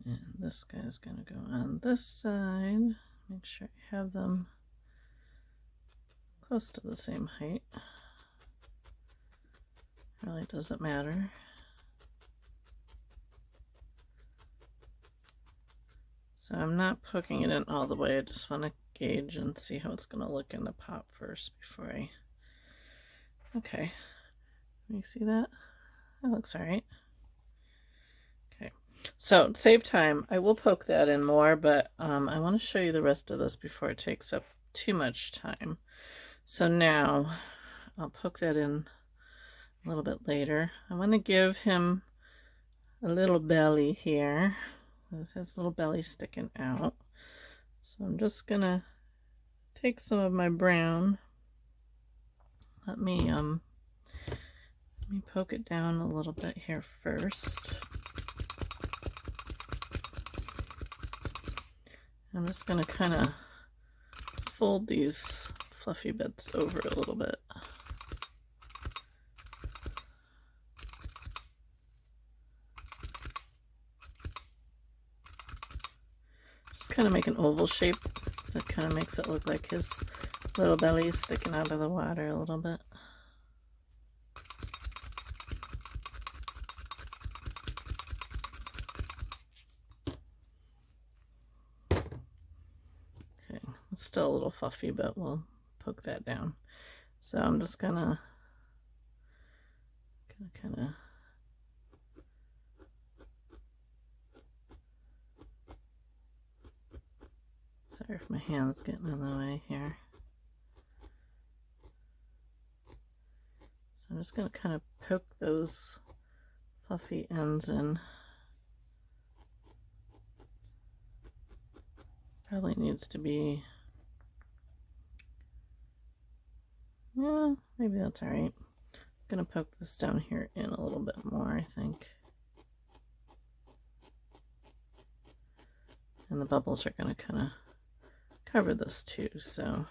And this guy's gonna go on this side. Make sure I have them close to the same height. Really doesn't matter. So I'm not poking it in all the way. I just want to gauge and see how it's going to look in the pot first before I... Okay. You see that? That looks all right. Okay. So to save time, I will poke that in more, but I want to show you the rest of this before it takes up too much time. So now I'll poke that in a little bit later. I want to give him a little belly here. With his little belly sticking out. So I'm just gonna take some of my brown. Let me poke it down a little bit here first. I'm just gonna kind of fold these fluffy bits over a little bit. Kind of make an oval shape that kind of makes it look like his little belly is sticking out of the water a little bit. Okay, it's still a little fluffy, but we'll poke that down. So I'm just gonna kind of sorry if my hand's getting in the way here. So I'm just going to kind of poke those fluffy ends in. Probably needs to be, yeah, maybe that's all right. I'm going to poke this down here in a little bit more, I think. And the bubbles are going to kind of cover this too, so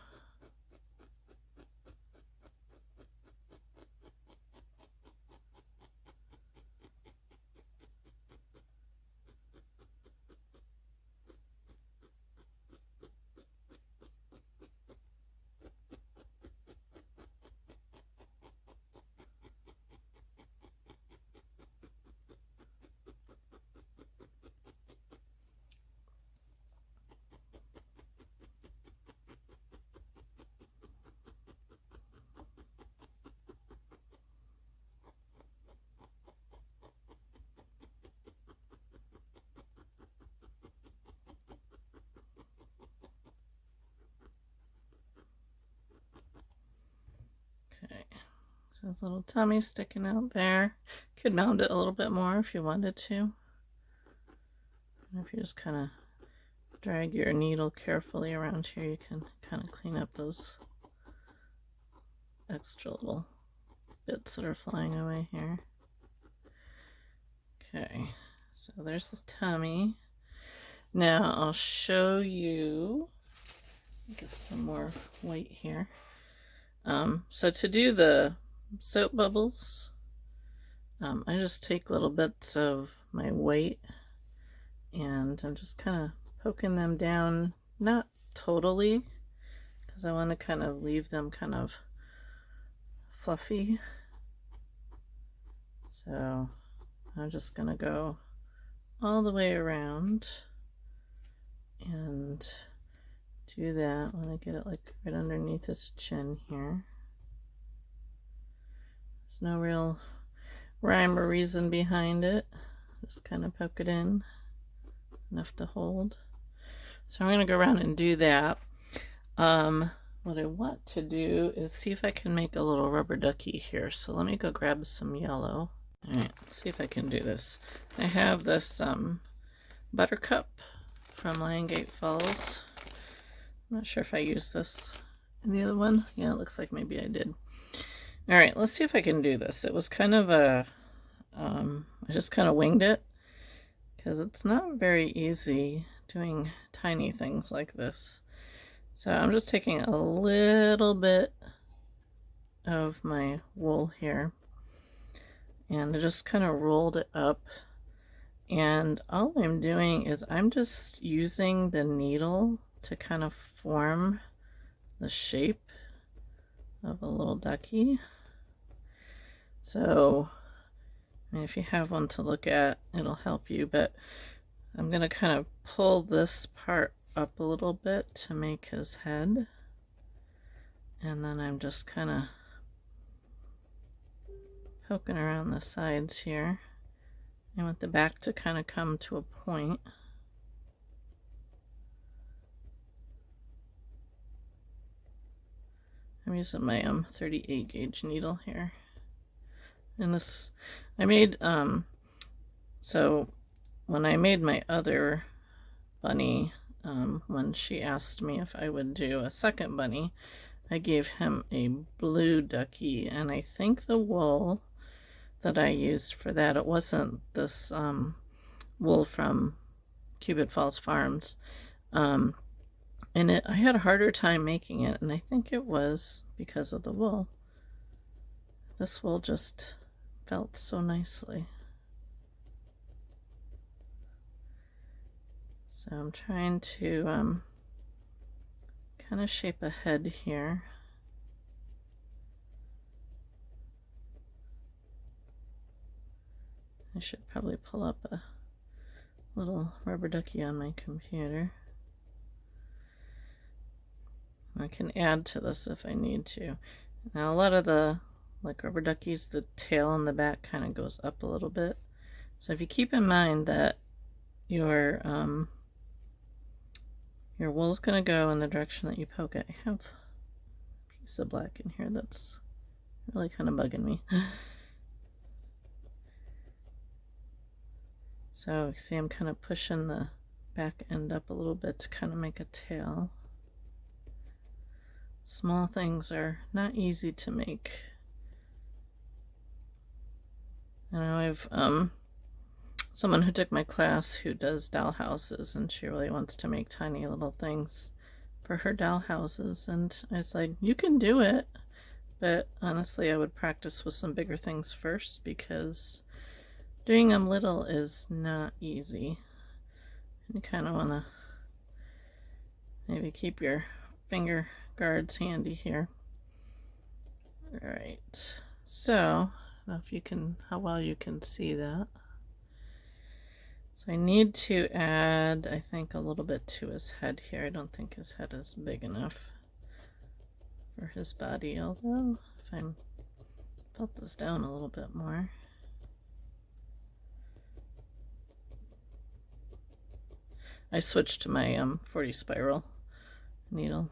his little tummy sticking out there. Could mound it a little bit more if you wanted to. And if you just kind of drag your needle carefully around here, you can kind of clean up those extra little bits that are flying away here. Okay, so there's his tummy. Now I'll show you, get some more white here. So to do the soap bubbles, I just take little bits of my white and I'm just kind of poking them down, not totally, because I want to kind of leave them kind of fluffy. So I'm just going to go all the way around and do that. I want to get it like right underneath his chin here. There's no real rhyme or reason behind it. Just kind of poke it in enough to hold. So I'm going to go around and do that. What I want to do is see if I can make a little rubber ducky here. So let me go grab some yellow. All right, let's see if I can do this. I have this Buttercup from Liongate Falls. I'm not sure if I used this in the other one. Yeah, it looks like maybe I did. All right, let's see if I can do this. It was kind of a, I just kind of winged it because it's not very easy doing tiny things like this. So I'm just taking a little bit of my wool here and I just kind of rolled it up And all I'm doing is I'm just using the needle to kind of form the shape of a little ducky. So, I mean, if you have one to look at, it'll help you, but I'm going to kind of pull this part up a little bit to make his head. And then I'm just kind of poking around the sides here. I want the back to kind of come to a point. I'm using my 38 gauge needle here. And this, I made, so when I made my other bunny, when she asked me if I would do a second bunny, I gave him a blue ducky, and I think the wool that I used for that, it wasn't this wool from Cupid Falls Farms, and I had a harder time making it, and I think it was because of the wool. This wool just felt so nicely. So I'm trying to kind of shape a head here. I should probably pull up a little rubber ducky on my computer. I can add to this if I need to. Now a lot of the rubber duckies, the tail on the back kind of goes up a little bit. So if you keep in mind that your wool's going to go in the direction that you poke it. I have a piece of black in here that's really kind of bugging me. So see, I'm kind of pushing the back end up a little bit to kind of make a tail. Small things are not easy to make. I know I've someone who took my class who does doll houses, and she really wants to make tiny little things for her doll houses, and I was like, you can do it, but honestly I would practice with some bigger things first, because doing them little is not easy. You kind of want to maybe keep your finger guards handy here. Alright, so I don't know if you can, how well you can see that. So I need to add, I think, a little bit to his head here. I don't think his head is big enough for his body, although if I put this down a little bit more. I switched to my 40 spiral needle.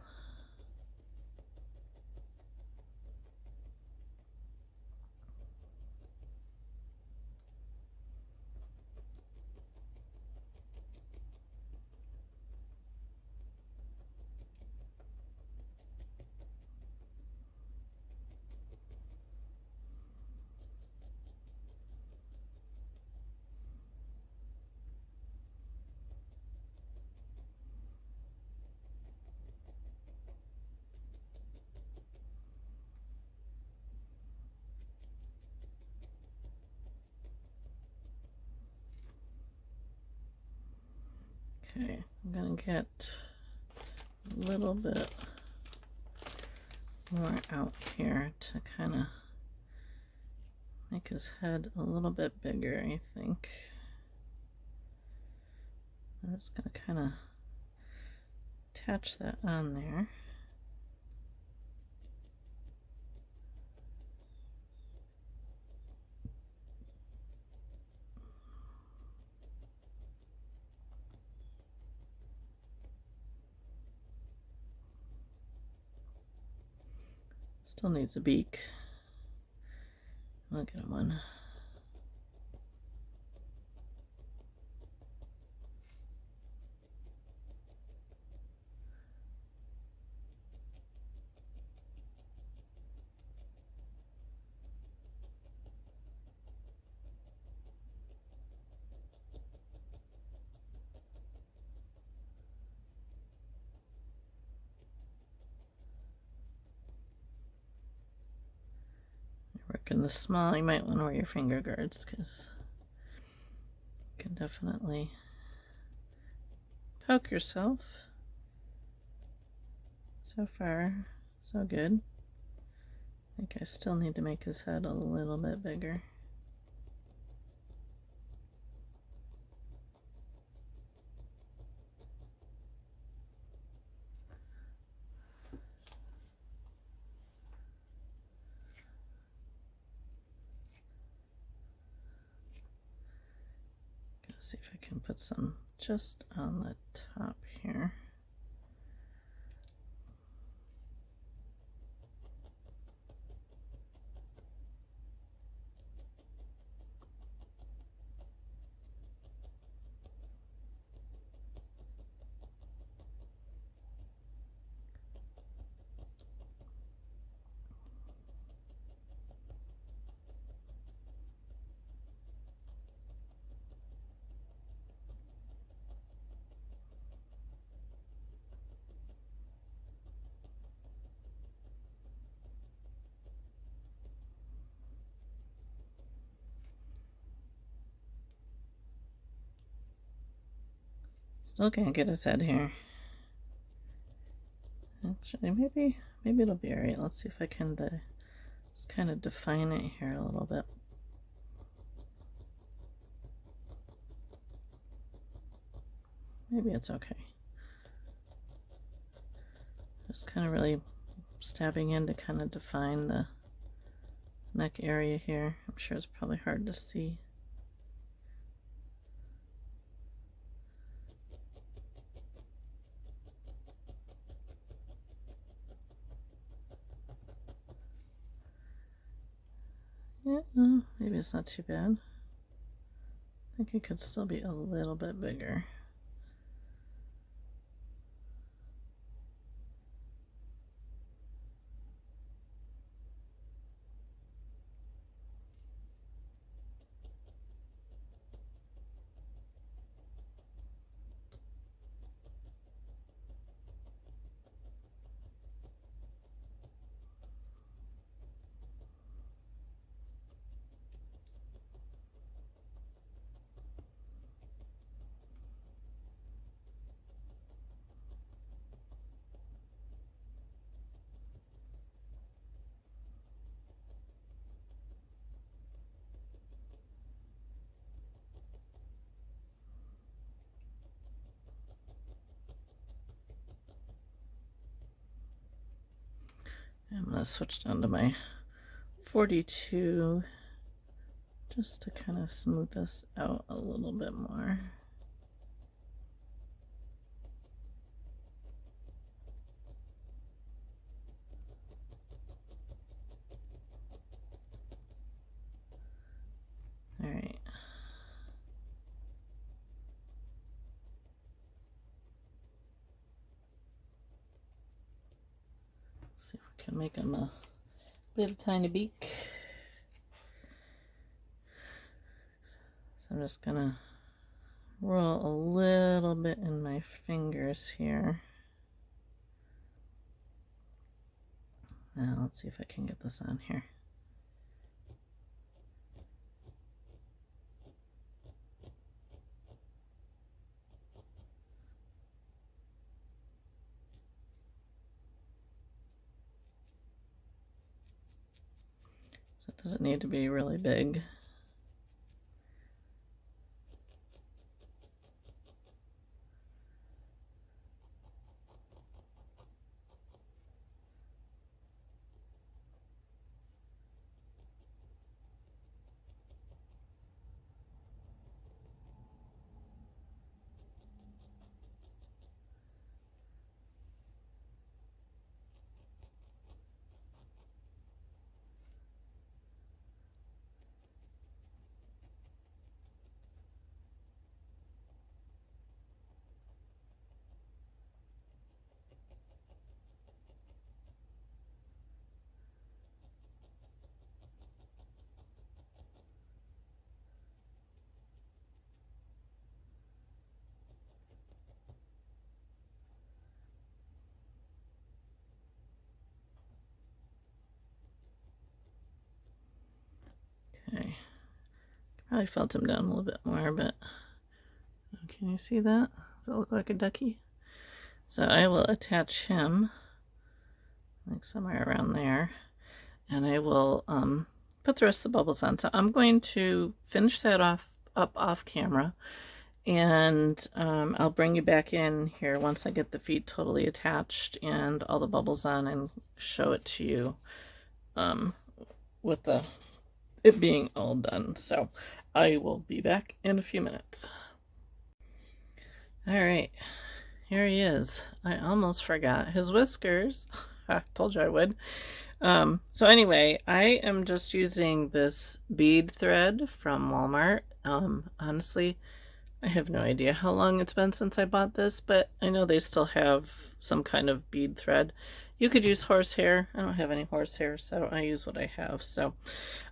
Okay, I'm gonna get a little bit more out here to kind of make his head a little bit bigger, I think. I'm just gonna kind of attach that on there. Still needs a beak. I'll get him one. Working the small, you might want to wear your finger guards because you can can definitely poke yourself. So far, so good. I think I still need to make his head a little bit bigger. See if I can put some just on the top here. Still can't get his head here. Actually, maybe it'll be alright. Let's see if I can just kind of define it here a little bit. Maybe it's okay. Just kind of really stabbing in to kind of define the neck area here. I'm sure it's probably hard to see. Yeah, no, maybe it's not too bad. I think it could still be a little bit bigger. I'm going to switch down to my 42 just to kind of smooth this out a little bit more. All right. Let's see if we can make him a little tiny beak. So I'm just gonna roll a little bit in my fingers here. Now let's see if I can get this on here. So it doesn't need to be really big. Okay, probably felt him down a little bit more, but Can you see that? Does it look like a ducky? So I will attach him like somewhere around there, and I will put the rest of the bubbles on. So I'm going to finish that off camera, and I'll bring you back in here once I get the feet totally attached and all the bubbles on, and show it to you with it being all done. So I will be back in a few minutes. All right, here he is. I almost forgot his whiskers. I told you I would. So anyway, I am just using this bead thread from Walmart. Honestly, I have no idea how long it's been since I bought this, but I know they still have some kind of bead thread. You could use horsehair. I don't have any horsehair, so I use what I have. So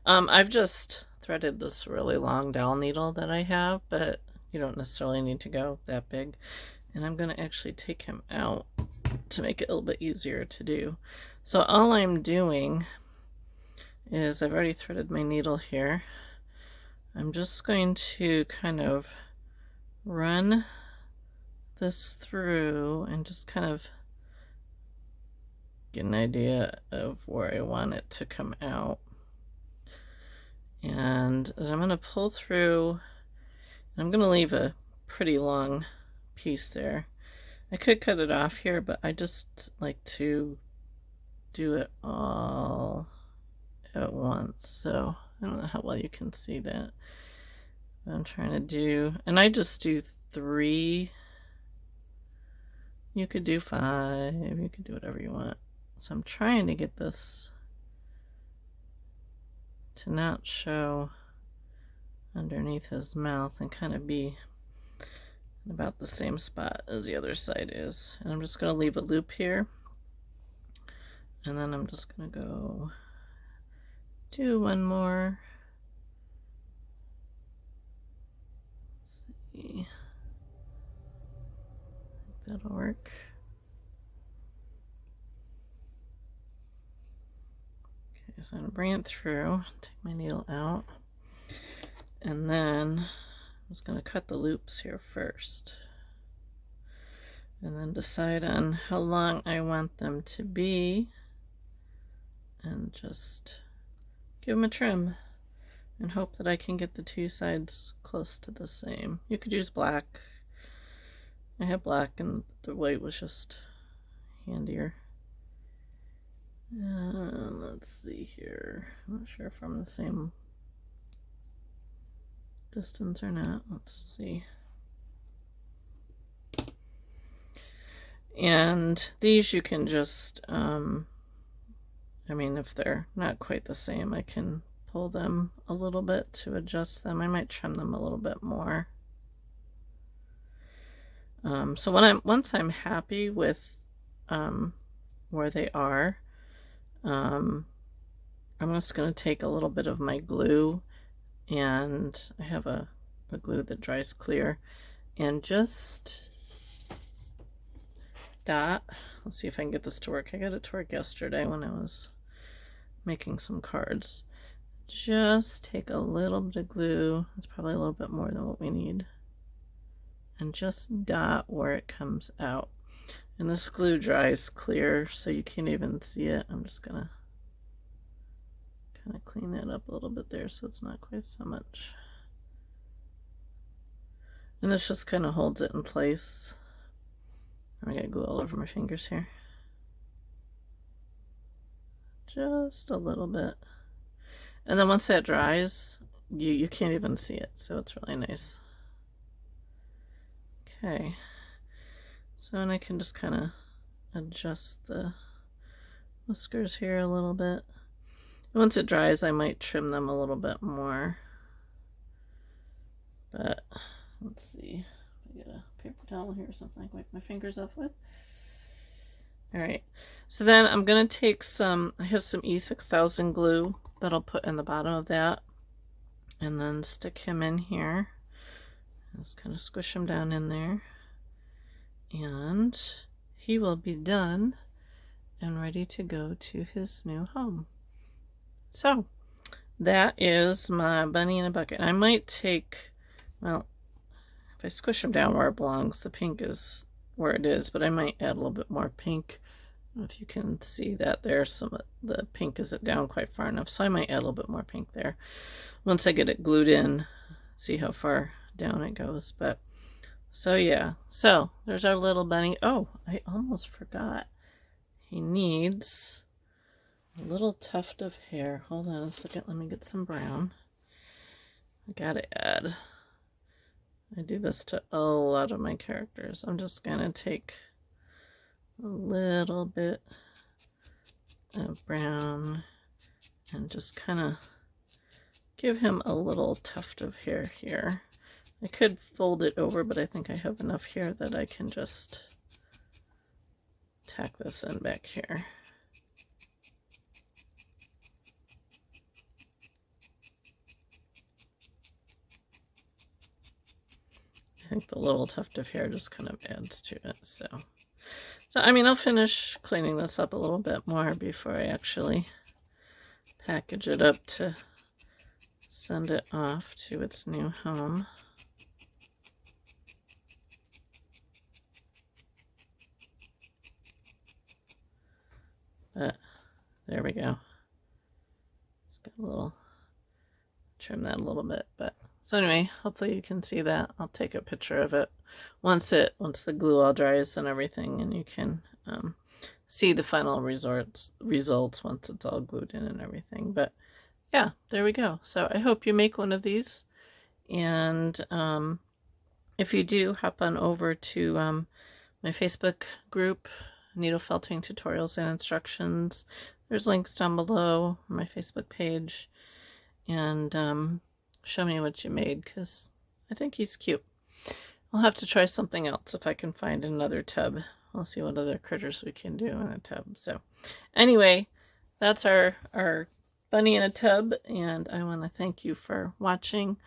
I've just threaded this really long dowel needle that I have, but you don't necessarily need to go that big. And I'm going to actually take him out to make it a little bit easier to do. So all I'm doing is I've already threaded my needle here. I'm just going to kind of run this through and just kind of get an idea of where I want it to come out. And I'm going to pull through, and I'm going to leave a pretty long piece there. I could cut it off here, but I just like to do it all at once. So I don't know how well you can see that. I'm trying to do, and I just do 3. You could do 5. You could do whatever you want. So I'm trying to get this to not show underneath his mouth and kind of be about the same spot as the other side is. And I'm just going to leave a loop here, and then I'm just going to go do one more. Let's see. That'll work. Okay, so I'm going to bring it through, take my needle out, and then I'm just going to cut the loops here first, and then decide on how long I want them to be, and just give them a trim and hope that I can get the 2 sides close to the same. You could use black. I have black, and the white was just handier. Let's see here. I'm not sure if I'm the same distance or not. Let's see. And these you can just, I mean, if they're not quite the same, I can pull them a little bit to adjust them. I might trim them a little bit more. So once I'm happy with where they are, I'm just going to take a little bit of my glue, and I have a glue that dries clear, and just dot. Let's see if I can get this to work. I got it to work yesterday when I was making some cards. Just take a little bit of glue. It's probably a little bit more than what we need, and just dot where it comes out. And this glue dries clear, so you can't even see it. I'm just gonna kind of clean that up a little bit there so it's not quite so much. And this just kind of holds it in place. I got glue all over my fingers here. Just a little bit. And then once that dries, you can't even see it, so it's really nice. Okay. So, and I can just kind of adjust the whiskers here a little bit. Once it dries, I might trim them a little bit more. But let's see. I get a paper towel here or something I can wipe my fingers off with. Alright, so then I'm going to take some, I have some E6000 glue that I'll put in the bottom of that, and then stick him in here. Just kind of squish him down in there, and he will be done and ready to go to his new home. So that is my bunny in a bucket. I might take, well, if I squish him down where it belongs, the pink is where it is, but I might add a little bit more pink. I don't know if you can see that there, the pink isn't down quite far enough, so I might add a little bit more pink there once I get it glued in, see how far down it goes. But so yeah, so there's our little bunny. Oh, I almost forgot, he needs a little tuft of hair. Hold on a second, let me get some brown. I gotta add, I do this to a lot of my characters. I'm just gonna take a little bit of brown and just kind of give him a little tuft of hair here. I could fold it over, but I think I have enough here that I can just tack this in back here. I think the little tuft of hair just kind of adds to it. So I mean, I'll finish cleaning this up a little bit more before I actually package it up to send it off to its new home. But there we go. It's got a little, trim that a little bit, but so anyway, hopefully you can see that. I'll take a picture of it once the glue all dries and everything, and you can see the final results once it's all glued in and everything. But yeah, there we go. So I hope you make one of these, and if you do, hop on over to my Facebook group, Needle Felting Tutorials and Instructions. There's links down below, my Facebook page, and show me what you made, because I think he's cute. I'll have to try something else if I can find another tub. We'll see what other critters we can do in a tub. So anyway, that's our bunny in a tub, and I want to thank you for watching.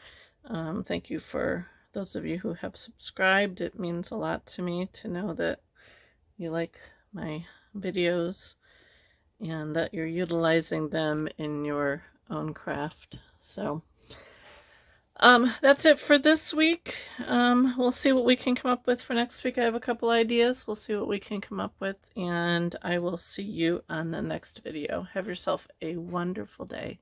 Thank you for those of you who have subscribed. It means a lot to me to know that you like my videos and that you're utilizing them in your own craft. So that's it for this week. We'll see what we can come up with for next week. I have a couple ideas. We'll see what we can come up with, and I will see you on the next video. Have yourself a wonderful day.